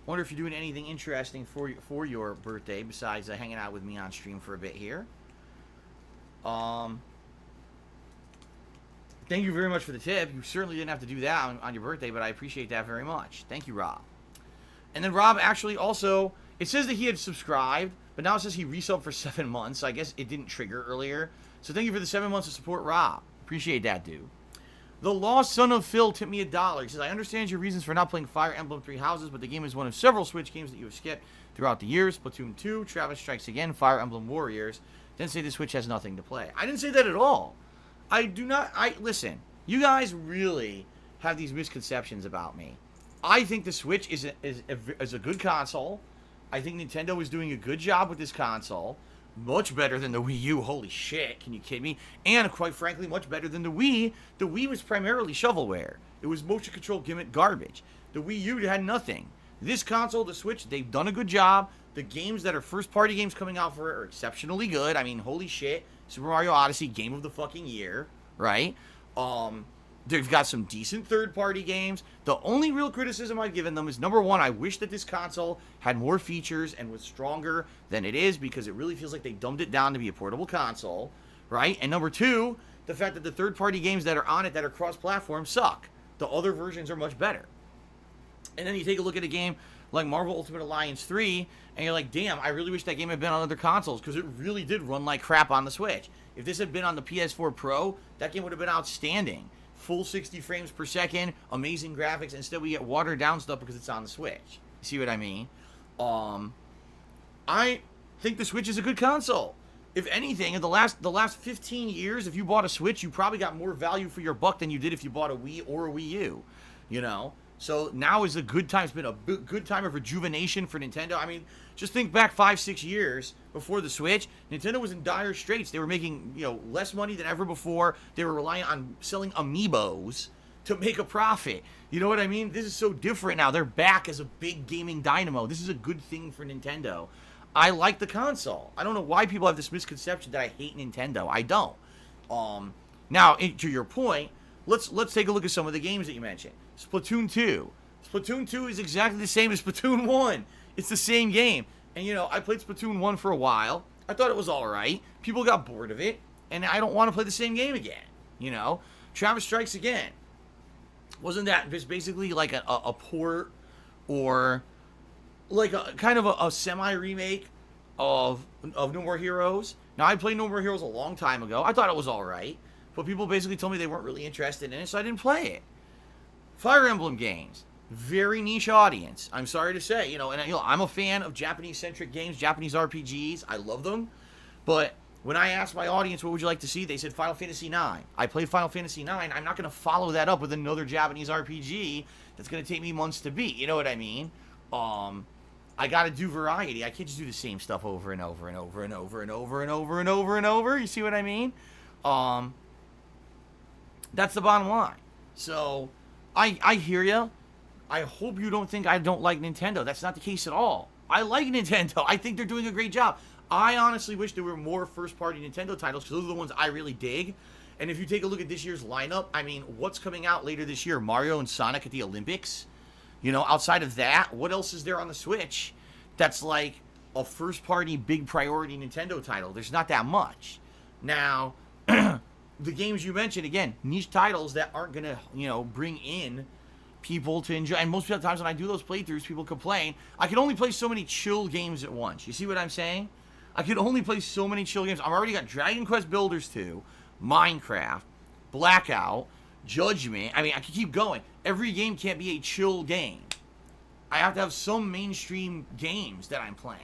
Wonder if you're doing anything interesting for your birthday besides hanging out with me on stream for a bit here. Thank you very much for the tip. You certainly didn't have to do that on your birthday, but I appreciate that very much. Thank you, Rob. And then Rob actually also, it says that he had subscribed, but now it says he resubbed for 7 months. So I guess it didn't trigger earlier. So thank you for the 7 months of support, Rob. Appreciate that, dude. The Lost Son of Phil tipped me $1. He says, I understand your reasons for not playing Fire Emblem Three Houses, but the game is one of several Switch games that you have skipped throughout the years. Splatoon 2, Travis Strikes Again, Fire Emblem Warriors. Then say the Switch has nothing to play. I didn't say that at all. Listen, you guys really have these misconceptions about me. I think the Switch is a good console. I think Nintendo is doing a good job with this console. Much better than the Wii U. Holy shit, can you kid me? And quite frankly, much better than the Wii. The Wii was primarily shovelware. It was motion control gimmick garbage. The Wii U had nothing. This console, the Switch, they've done a good job. The games that are first-party games coming out for it are exceptionally good. I mean, holy shit. Super Mario Odyssey, game of the fucking year, right? They've got some decent third-party games. The only real criticism I've given them is, number one, I wish that this console had more features and was stronger than it is, because it really feels like they dumbed it down to be a portable console, right? And number two, the fact that the third-party games that are on it that are cross-platform suck. The other versions are much better. And then you take a look at a game like Marvel Ultimate Alliance 3, and you're like, damn, I really wish that game had been on other consoles, because it really did run like crap on the Switch. If this had been on the PS4 Pro, that game would have been outstanding. Full 60 frames per second, amazing graphics. Instead, we get watered down stuff because it's on the Switch. You see what I mean? I think the Switch is a good console. If anything, in the last 15 years, if you bought a Switch, you probably got more value for your buck than you did if you bought a Wii or a Wii U. You know? So now is a good time. It's been a good time of rejuvenation for Nintendo. I mean, just think back 5-6 years before the Switch. Nintendo was in dire straits. They were making, less money than ever before. They were relying on selling amiibos to make a profit. You know what I mean? This is so different now. They're back as a big gaming dynamo. This is a good thing for Nintendo. I like the console. I don't know why people have this misconception that I hate Nintendo. I don't. Now, to your point, let's take a look at some of the games that you mentioned. Splatoon 2. Splatoon 2 is exactly the same as Splatoon 1. It's the same game. And, I played Splatoon 1 for a while. I thought it was alright. People got bored of it. And I don't want to play the same game again. Travis Strikes Again. Wasn't that just basically like a port, or like a kind of a semi-remake of No More Heroes? Now, I played No More Heroes a long time ago. I thought it was alright. But people basically told me they weren't really interested in it, so I didn't play it. Fire Emblem games. Very niche audience. I'm sorry to say, I'm a fan of Japanese-centric games, Japanese RPGs. I love them. But when I asked my audience, what would you like to see? They said Final Fantasy IX. I played Final Fantasy IX. I'm not going to follow that up with another Japanese RPG that's going to take me months to beat. You know what I mean? I got to do variety. I can't just do the same stuff over and over and over and over and over and over and over and over. You see what I mean? That's the bottom line. So, I hear you. I hope you don't think I don't like Nintendo. That's not the case at all. I like Nintendo. I think they're doing a great job. I honestly wish there were more first-party Nintendo titles, because those are the ones I really dig. And if you take a look at this year's lineup, I mean, what's coming out later this year? Mario and Sonic at the Olympics? Outside of that, what else is there on the Switch that's like a first-party, big priority Nintendo title? There's not that much. Now, the games you mentioned, again, niche titles that aren't going to, bring in people to enjoy. And most of the times when I do those playthroughs, people complain, I can only play so many chill games at once. You see what I'm saying? I can only play so many chill games. I've already got Dragon Quest Builders 2, Minecraft, Blackout, Judgment. I mean, I can keep going. Every game can't be a chill game. I have to have some mainstream games that I'm playing.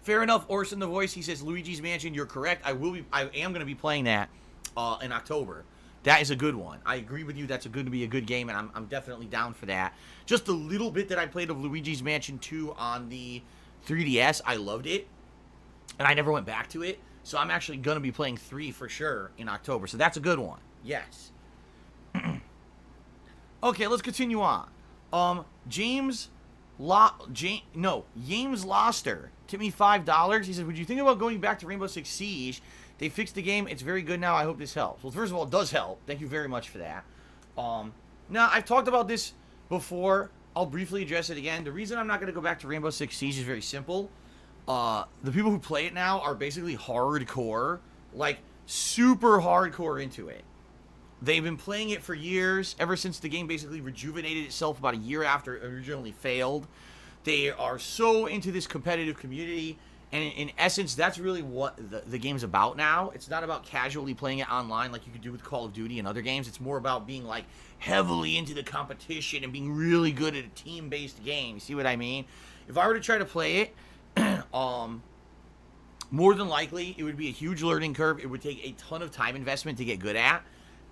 Fair enough, Orson the Voice. He says, Luigi's Mansion, you're correct. I am going to be playing that in October. That is a good one. I agree with you. That's going to be a good game, and I'm definitely down for that. Just a little bit that I played of Luigi's Mansion 2 on the 3DS, I loved it, and I never went back to it. So I'm actually going to be playing 3 for sure in October. So that's a good one. Yes. Okay, let's continue on. James Loster tipped me $5. He said, would you think about going back to Rainbow Six Siege? They fixed the game. It's very good now. I hope this helps. Well, first of all, it does help. Thank you very much for that. Now, I've talked about this before. I'll briefly address it again. The reason I'm not going to go back to Rainbow Six Siege is very simple. The people who play it now are basically hardcore, like super hardcore into it. They've been playing it for years, ever since the game basically rejuvenated itself about a year after it originally failed. They are so into this competitive community, and in essence, that's really what the game's about now. It's not about casually playing it online like you could do with Call of Duty and other games. It's more about being like heavily into the competition and being really good at a team-based game. You see what I mean? If I were to try to play it, more than likely, it would be a huge learning curve. It would take a ton of time investment to get good at.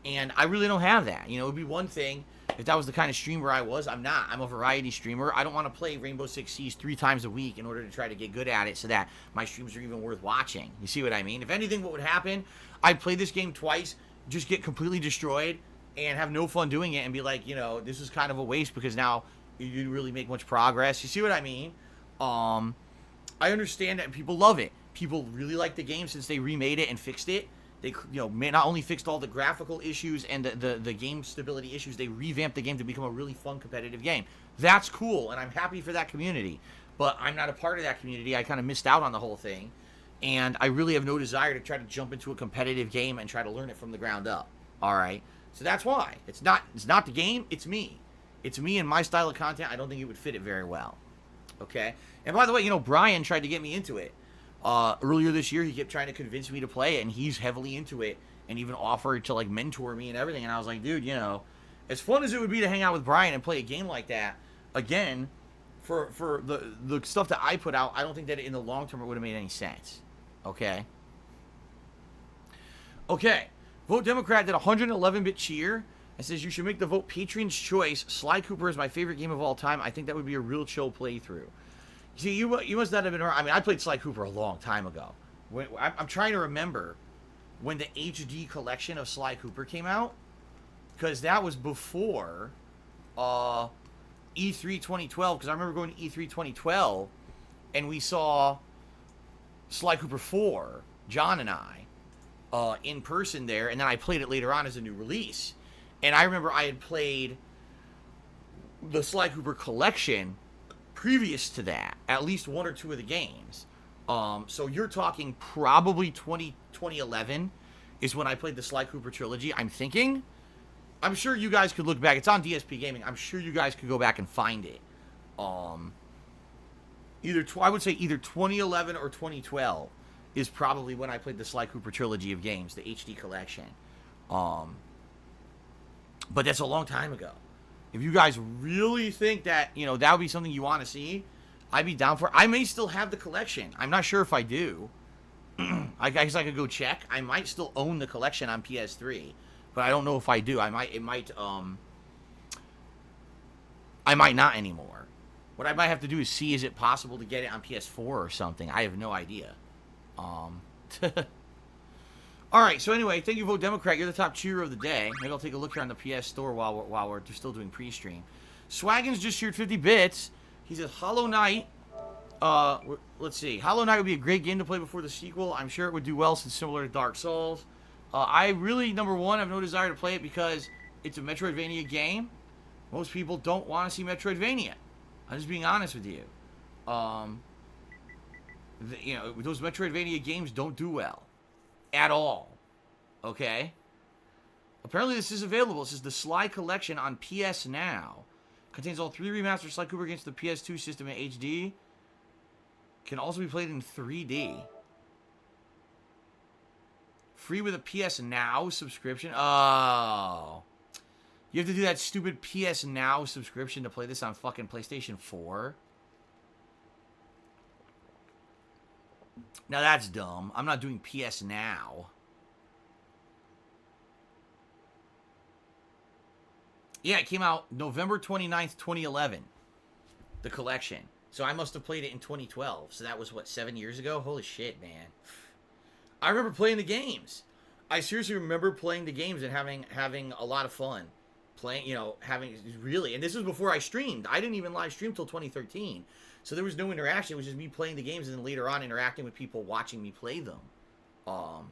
And I really don't have that. You know, it would be one thing if that was the kind of streamer I was. I'm not. I'm a variety streamer. I don't want to play Rainbow Six Siege 3 times a week in order to try to get good at it so that my streams are even worth watching. You see what I mean? If anything, what would happen, I'd play this game twice, just get completely destroyed, and have no fun doing it and be like, you know, this is kind of a waste because now you didn't really make much progress. You see what I mean? I understand that people love it. People really like the game since they remade it and fixed it. They, you know, not only fixed all the graphical issues and the game stability issues, they revamped the game to become a really fun competitive game. That's cool, and I'm happy for that community. But I'm not a part of that community. I kind of missed out on the whole thing, and I really have no desire to try to jump into a competitive game and try to learn it from the ground up. All right, so that's why it's not the game. It's me. It's me and my style of content. I don't think it would fit it very well. Okay, and by the way, you know, Brian tried to get me into it. Earlier this year, he kept trying to convince me to play it, and he's heavily into it, and even offered to, like, mentor me and everything, and I was like, dude, you know, as fun as it would be to hang out with Brian and play a game like that, again, for the stuff that I put out, I don't think that in the long term it would have made any sense, okay? Okay, Vote Democrat did a 111-bit cheer, and says, you should make the vote Patreon's choice. Sly Cooper is my favorite game of all time. I think that would be a real chill playthrough. See, you must not have been around. I mean, I played Sly Cooper a long time ago. I'm trying to remember when the HD collection of Sly Cooper came out, because that was before E3 2012. Because I remember going to E3 2012, and we saw Sly Cooper 4, John and I, in person there, and then I played it later on as a new release. And I remember I had played the Sly Cooper collection previous to that, at least one or two of the games. So you're talking probably 2011 is when I played the Sly Cooper trilogy, I'm thinking. I'm sure you guys could look back. It's on DSPGaming. I'm sure you guys could go back and find it. I would say either 2011 or 2012 is probably when I played the Sly Cooper trilogy of games, the HD collection. But that's a long time ago. If you guys really think that, you know, that would be something you want to see, I'd be down for it. I may still have the collection. I'm not sure if I do. I guess I could go check. I might still own the collection on PS3, but I don't know if I do. I might not anymore. What I might have to do is see, is it possible to get it on PS4 or something? I have no idea. All right, so anyway, thank you, Vote Democrat. You're the top cheerer of the day. Maybe I'll take a look here on the PS Store while we're still doing pre-stream. Swaggins just cheered 50 bits. He says, Hollow Knight. Let's see. Hollow Knight would be a great game to play before the sequel. I'm sure it would do well since similar to Dark Souls. I really, number one, have no desire to play it because it's a Metroidvania game. Most people don't want to see Metroidvania. I'm just being honest with you. You know, those Metroidvania games don't do well. At all. Okay? Apparently this is available. This is the Sly Collection on PS Now. Contains all 3 remastered Sly Cooper against the PS2 system in HD. Can also be played in 3D. Free with a PS Now subscription. Oh. You have to do that stupid PS Now subscription to play this on fucking PlayStation 4. Now that's dumb. I'm not doing PS Now. Yeah, it came out November 29th, 2011. The collection. So I must have played it in 2012. So that was, what, 7 years ago? Holy shit, man. I remember playing the games. I seriously remember playing the games and having a lot of fun. Playing, you know, really. And this was before I streamed. I didn't even live stream till 2013. So there was no interaction. It was just me playing the games and then later on interacting with people watching me play them. Huh.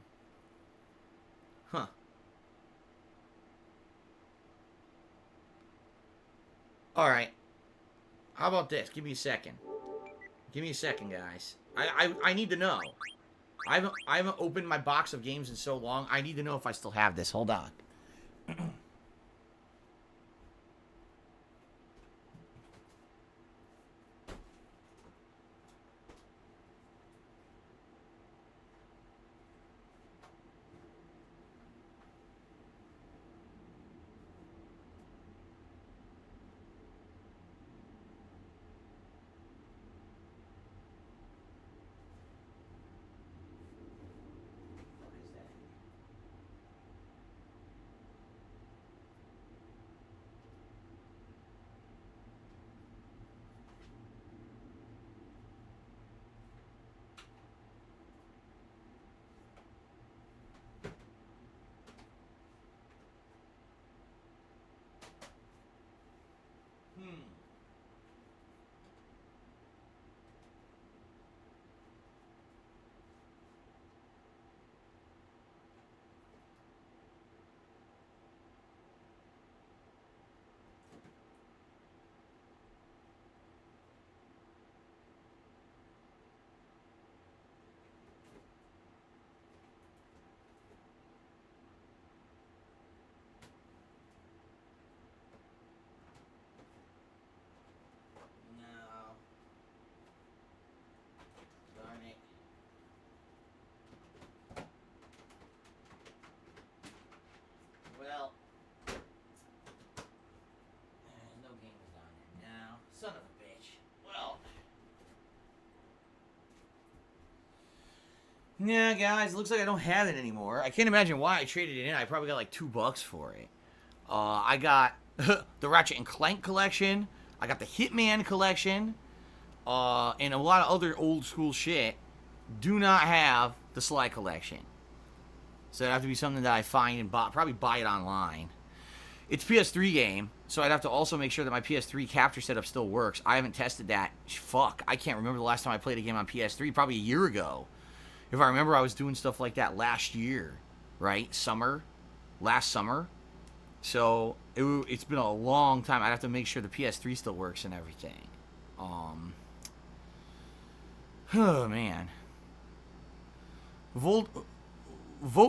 Alright. How about this? Give me a second. Give me a second, guys. I need to know. I haven't opened my box of games in so long. I need to know if I still have this. Hold on. Yeah, guys, it looks like I don't have it anymore. I can't imagine why I traded it in. I probably got like $2 for it. I got the Ratchet and Clank collection. I got the Hitman collection. And a lot of other old school shit. Do not have the Sly collection. So it'd have to be something that I find and probably buy it online. It's PS3 game, so I'd have to also make sure that my PS3 capture setup still works. I haven't tested that. Fuck, I can't remember the last time I played a game on PS3. Probably a year ago. If I remember, I was doing stuff like that last year, right? Last summer. So it's been a long time. I'd have to make sure the PS3 still works and everything. Oh man. Vote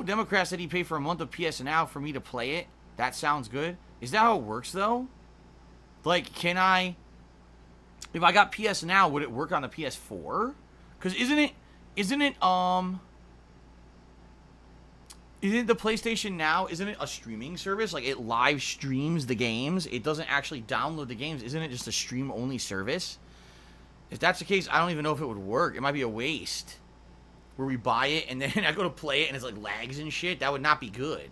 Democrat said he'd pay for a month of PS Now for me to play it. That sounds good. Is that how it works though? Like, can I? If I got PS Now, would it work on the PS4? Because isn't it the PlayStation Now, isn't it a streaming service? Like, it live streams the games. It doesn't actually download the games. Isn't it just a stream-only service? If that's the case, I don't even know if it would work. It might be a waste. Where we buy it, and then I go to play it, and it's like lags and shit. That would not be good.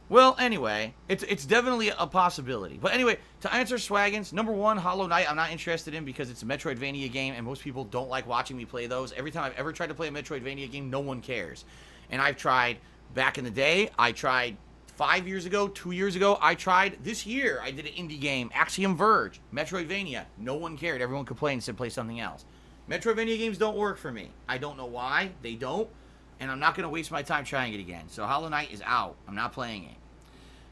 Well, anyway, it's definitely a possibility. But anyway, to answer Swaggins, number one, Hollow Knight I'm not interested in because it's a Metroidvania game, and most people don't like watching me play those. Every time I've ever tried to play a Metroidvania game, no one cares. And I've tried back in the day. I tried 5 years ago, 2 years ago. I tried this year. I did an indie game, Axiom Verge, Metroidvania. No one cared. Everyone complained and said play something else. Metroidvania games don't work for me. I don't know why. They don't. And I'm not going to waste my time trying it again. So Hollow Knight is out. I'm not playing it.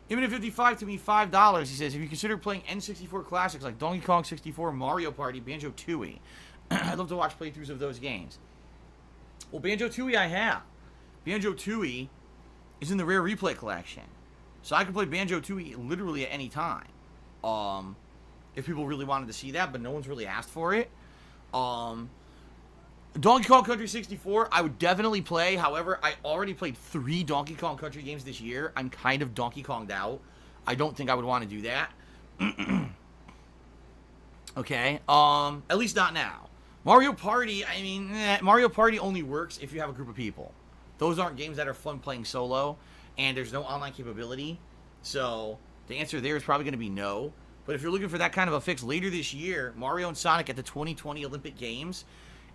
Imminent 55 to me $5. He says, if you consider playing N64 classics like Donkey Kong 64, Mario Party, Banjo-Tooie, I'd love to watch playthroughs of those games. Well, Banjo-Tooie I have. Banjo-Tooie is in the Rare Replay collection. So I can play Banjo-Tooie literally at any time. If people really wanted to see that, but no one's really asked for it. Donkey Kong Country 64, I would definitely play. However, I already played 3 Donkey Kong Country games this year. I'm kind of Donkey Konged out. I don't think I would want to do that. Okay, at least not now. Mario Party, I mean, Mario Party only works if you have a group of people. Those aren't games that are fun playing solo, and there's no online capability. So, the answer there is probably going to be no. But if you're looking for that kind of a fix later this year, Mario and Sonic at the 2020 Olympic Games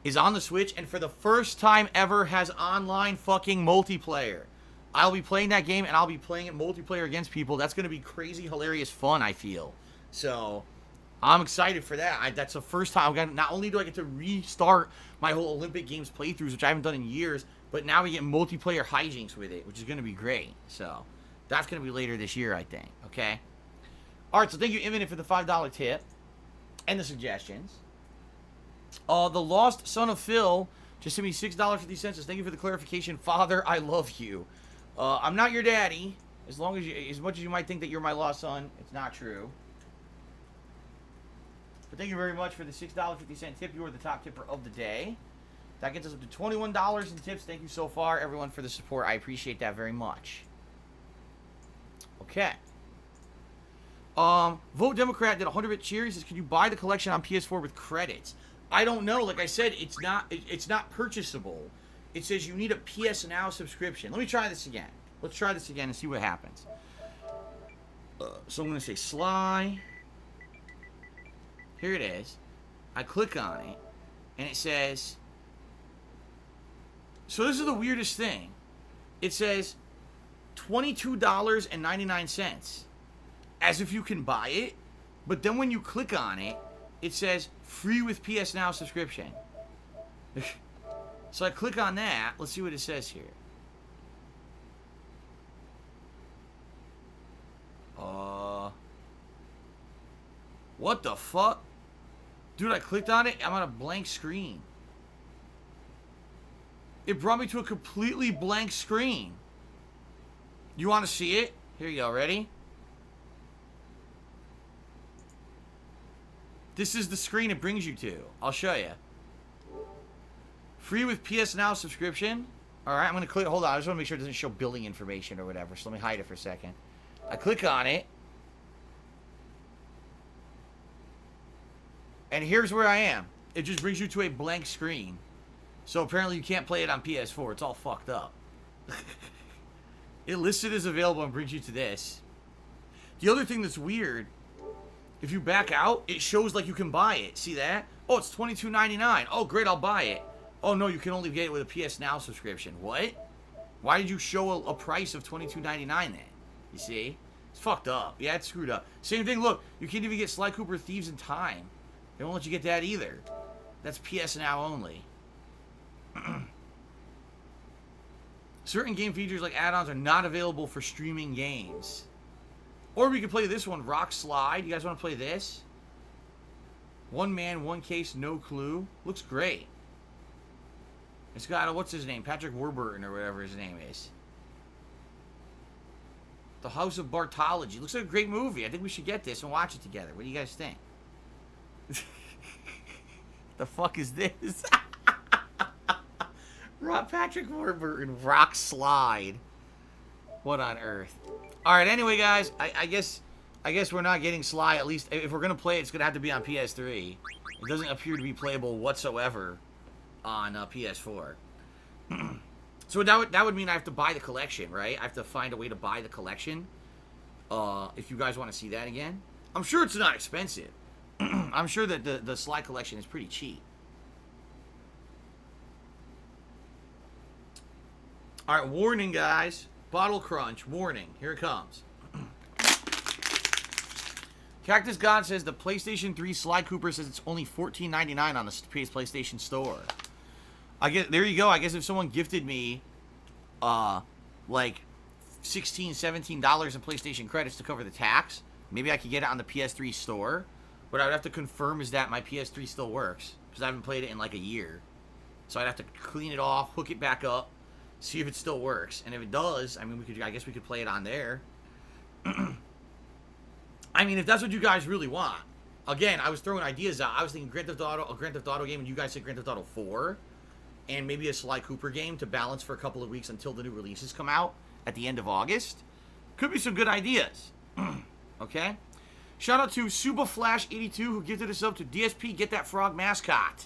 is on the Switch, and for the first time ever has online fucking multiplayer. I'll be playing that game, and I'll be playing it multiplayer against people. That's going to be crazy, hilarious fun, I feel. So, I'm excited for that. That's the first time. Not only do I get to restart my whole Olympic Games playthroughs, which I haven't done in years, but now we get multiplayer hijinks with it, which is going to be great. So, that's going to be later this year, I think. Okay? Alright, so thank you, Infinite, for the $5 tip and the suggestions. The Lost Son of Phil just sent me $6.50. Says, thank you for the clarification. Father, I love you. I'm not your daddy. As much as you might think that you're my lost son, it's not true. But thank you very much for the $6.50 tip. You are the top tipper of the day. That gets us up to $21 in tips. Thank you so far, everyone, for the support. I appreciate that very much. Okay. Vote Democrat did 100-bit cheer. He says, can you buy the collection on PS4 with credits? I don't know. Like I said, it's not purchasable. It says you need a PS Now subscription. Let me try this again. Let's try this again and see what happens. So I'm going to say Sly. Here it is. I click on it, and it says... So this is the weirdest thing. It says $22.99. As if you can buy it. But then when you click on it, it says free with PS Now subscription. So I click on that. Let's see what it says here. What the fuck? Dude, I clicked on it. I'm on a blank screen. It brought me to a completely blank screen. You want to see it? Here you go. Ready? This is the screen it brings you to. I'll show you. Free with PS Now subscription. Alright, I'm going to click. Hold on. I just want to make sure it doesn't show billing information or whatever. So let me hide it for a second. I click on it. And here's where I am. it just brings you to a blank screen. So apparently you can't play it on PS4. It's all fucked up. It listed as available and brings you to this. The other thing that's weird, if you back out, it shows like you can buy it. See that? Oh, it's $22.99. Oh, great, I'll buy it. Oh, no, you can only get it with a PS Now subscription. What? Why did you show a price of $22.99 then? You see? It's fucked up. Yeah, it's screwed up. Same thing, look. You can't even get Sly Cooper Thieves in Time. They won't let you get that either. That's PS Now only. Certain game features like add-ons are not available for streaming games. Or we could play this one, Rock Slide. You guys want to play this? One man, one case, no clue. Looks great. It's got, what's his name? Patrick Warburton or whatever his name is. The House of Bartology. Looks like a great movie. I think we should get this and watch it together. What do you guys think? The fuck is this? Patrick Warburton, Rock Slide. What on earth? Alright, anyway, guys, I guess we're not getting Sly. At least, if we're going to play it, it's going to have to be on PS3. It doesn't appear to be playable whatsoever on PS4. So that would mean I have to buy the collection, right? I have to find a way to buy the collection. If you guys want to see that again. I'm sure it's not expensive. I'm sure that the Sly collection is pretty cheap. Alright, warning, guys. Bottle crunch. Warning. Here it comes. Cactus God says the PlayStation 3 Sly Cooper says it's only $14.99 on the PlayStation Store. There you go. I guess if someone gifted me, like $16, $17 in PlayStation credits to cover the tax, maybe I could get it on the PS3 store. What I would have to confirm is that my PS3 still works, because I haven't played it in like a year. So I'd have to clean it off, hook it back up, see if it still works, and if it does, I mean, I guess we could play it on there. I mean, if that's what you guys really want. Again, I was throwing ideas out. I was thinking a Grand Theft Auto game, and you guys said Grand Theft Auto 4, and maybe a Sly Cooper game to balance for a couple of weeks until the new releases come out at the end of August. Could be some good ideas. Okay? Shout out to SubaFlash82 who gifted us up to DSP Get That Frog mascot.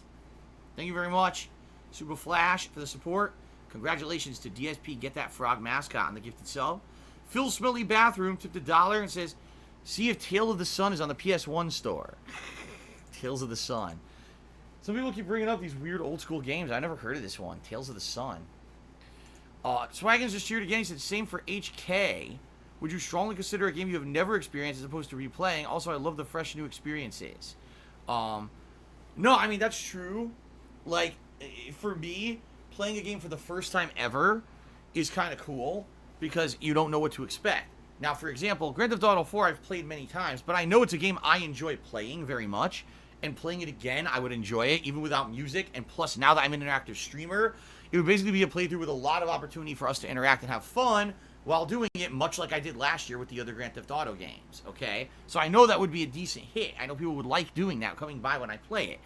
Thank you very much, SubaFlash, for the support. Congratulations to DSP Get That Frog mascot on the gift itself. Phil Smelly Bathroom tipped $1 and says, see if Tale of the Sun is on the PS1 store. Tales of the Sun. Some people keep bringing up these weird old school games. I never heard of this one. Tales of the Sun. Swaggins just cheered again. He said, same for HK. Would you strongly consider a game you have never experienced as opposed to replaying? Also, I love the fresh new experiences. No, I mean, that's true. Like, for me, playing a game for the first time ever is kind of cool because you don't know what to expect. Now, for example, Grand Theft Auto 4 I've played many times, but I know it's a game I enjoy playing very much, and playing it again, I would enjoy it, even without music, and plus, now that I'm an interactive streamer, it would basically be a playthrough with a lot of opportunity for us to interact and have fun while doing it, much like I did last year with the other Grand Theft Auto games, okay? So I know that would be a decent hit. I know people would like doing that, coming by when I play it.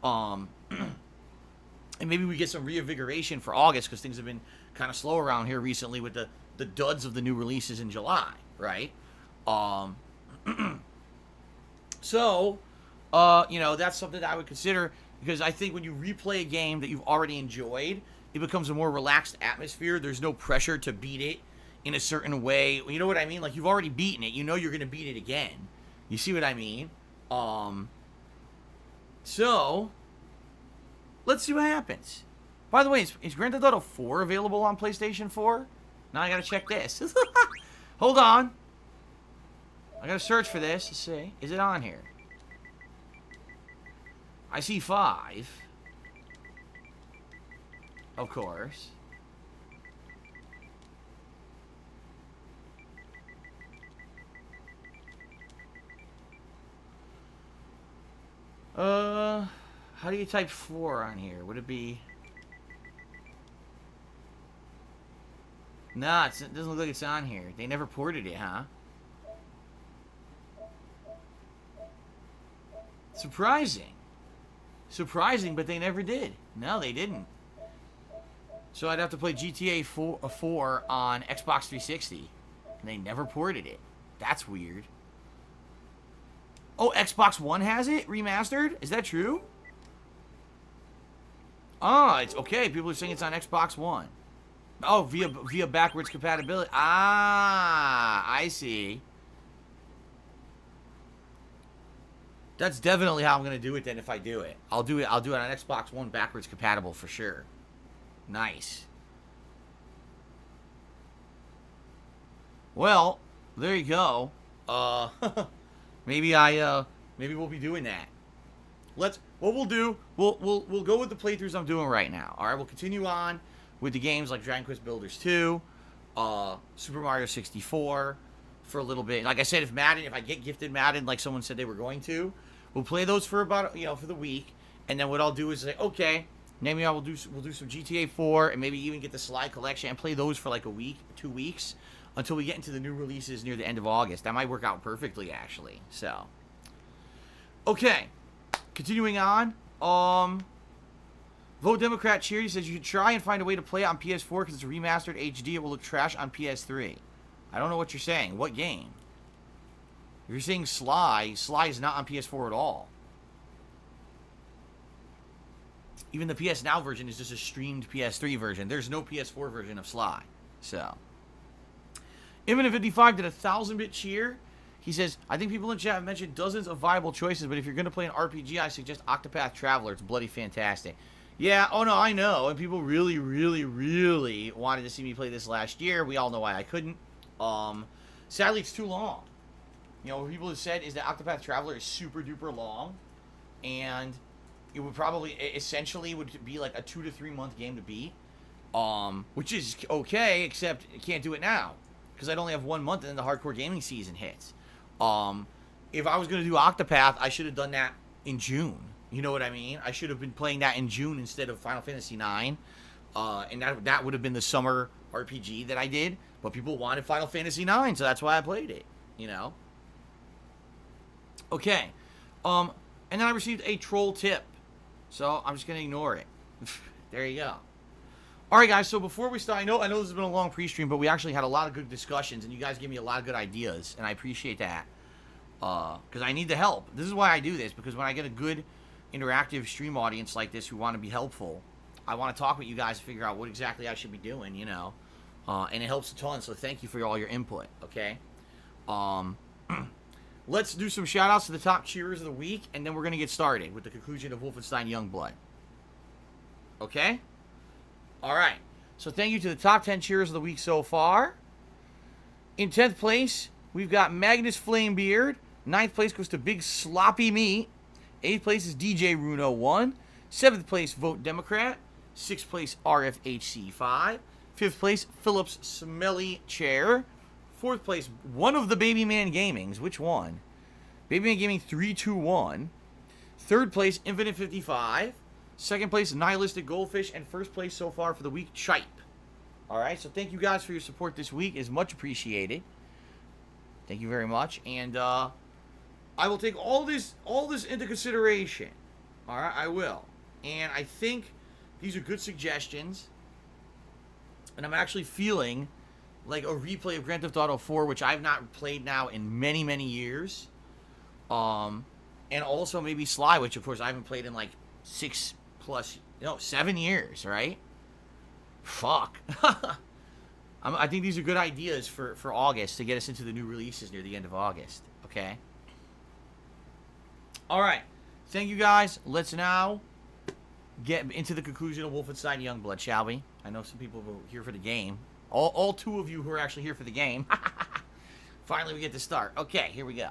And maybe we get some reinvigoration for August, because things have been kind of slow around here recently with the duds of the new releases in July, right? So, you know, that's something that I would consider, because I think when you replay a game that you've already enjoyed, it becomes a more relaxed atmosphere. There's no pressure to beat it in a certain way. You know what I mean? Like, you've already beaten it. You know you're going to beat it again. You see what I mean? So, let's see what happens. By the way, is Grand Theft Auto 4 available on PlayStation 4? Now I gotta check this. Hold on. I gotta search for this to see. Is it on here? I see 5. Of course. How do you type 4 on here? Would it be... Nah, it doesn't look like it's on here. They never ported it, huh? Surprising. Surprising, but they never did. No, they didn't. So I'd have to play GTA 4 on Xbox 360. And they never ported it. That's weird. Oh, Xbox One has it? Remastered? Is that true? Oh, it's okay. People are saying it's on Xbox One. Oh, via backwards compatibility. Ah, I see. That's definitely how I'm gonna do it then if I do it. I'll do it on Xbox One backwards compatible for sure. Nice. Well, there you go. Maybe we'll be doing that. What we'll do, we'll go with the playthroughs I'm doing right now. All right, we'll continue on with the games like Dragon Quest Builders 2, Super Mario 64 for a little bit. Like I said, if I get gifted Madden like someone said they were going to, we'll play those for about, for the week, and then what I'll do is say, okay, maybe we'll do some GTA 4 and maybe even get the Sly collection and play those for like a week, 2 weeks until we get into the new releases near the end of August. That might work out perfectly actually. So, okay. Continuing on, Vote Democrat Cheer, he says you should try and find a way to play it on PS4 because it's a remastered HD. It will look trash on PS3. I don't know what you're saying. What game? If you're saying Sly is not on PS4 at all. Even the PS Now version is just a streamed PS3 version. There's no PS4 version of Sly. So, Infinite 55 did a 1000-bit cheer. He says, I think people in chat have mentioned dozens of viable choices, but if you're going to play an RPG, I suggest Octopath Traveler. It's bloody fantastic. Yeah, oh no, I know. And people really, really, really wanted to see me play this last year. We all know why I couldn't. Sadly, it's too long. What people have said is that Octopath Traveler is super duper long. And it would probably, essentially, would be like a 2 to 3 month game to beat. Which is okay, except I can't do it now. Because I'd only have 1 month and then the hardcore gaming season hits. If I was going to do Octopath, I should have done that in June. You know what I mean? I should have been playing that in June instead of Final Fantasy IX. And that would have been the summer RPG that I did. But people wanted Final Fantasy IX, so that's why I played it. Okay. And then I received a troll tip. So I'm just going to ignore it. There you go. Alright guys, so before we start, I know this has been a long pre-stream, but we actually had a lot of good discussions, and you guys gave me a lot of good ideas, and I appreciate that. Because I need the help. This is why I do this, because when I get a good interactive stream audience like this who want to be helpful, I want to talk with you guys to figure out what exactly I should be doing, and it helps a ton, so thank you for all your input, okay? Let's do some shout-outs to the top cheerers of the week, and then we're going to get started with the conclusion of Wolfenstein Youngblood. Okay? Alright, so thank you to the top 10 cheers of the week so far. In 10th place, we've got Magnus Flamebeard. 9th place goes to Big Sloppy Meat. 8th place is DJ Runo1. 7th place, Vote Democrat. 6th place, RFHC5. 5th place, Phillips Smelly Chair. 4th place, one of the Baby Man Gamings. Which one? Baby Man Gaming 321. 3rd place, Infinite 55. 2nd place, Nihilistic Goldfish, and 1st place so far for the week, Chipe. Alright, so thank you guys for your support this week. It's much appreciated. Thank you very much. And I will take all this into consideration. Alright, I will. And I think these are good suggestions. And I'm actually feeling like a replay of Grand Theft Auto 4, which I've not played now in many, many years. And also maybe Sly, which of course I haven't played in like 7 years, right? Fuck. I think these are good ideas for August to get us into the new releases near the end of August. Okay? Alright. Thank you guys. Let's now get into the conclusion of Wolfenstein Youngblood, shall we? I know some people were here for the game. All 2 of you who are actually here for the game. Finally, we get to start. Okay, here we go.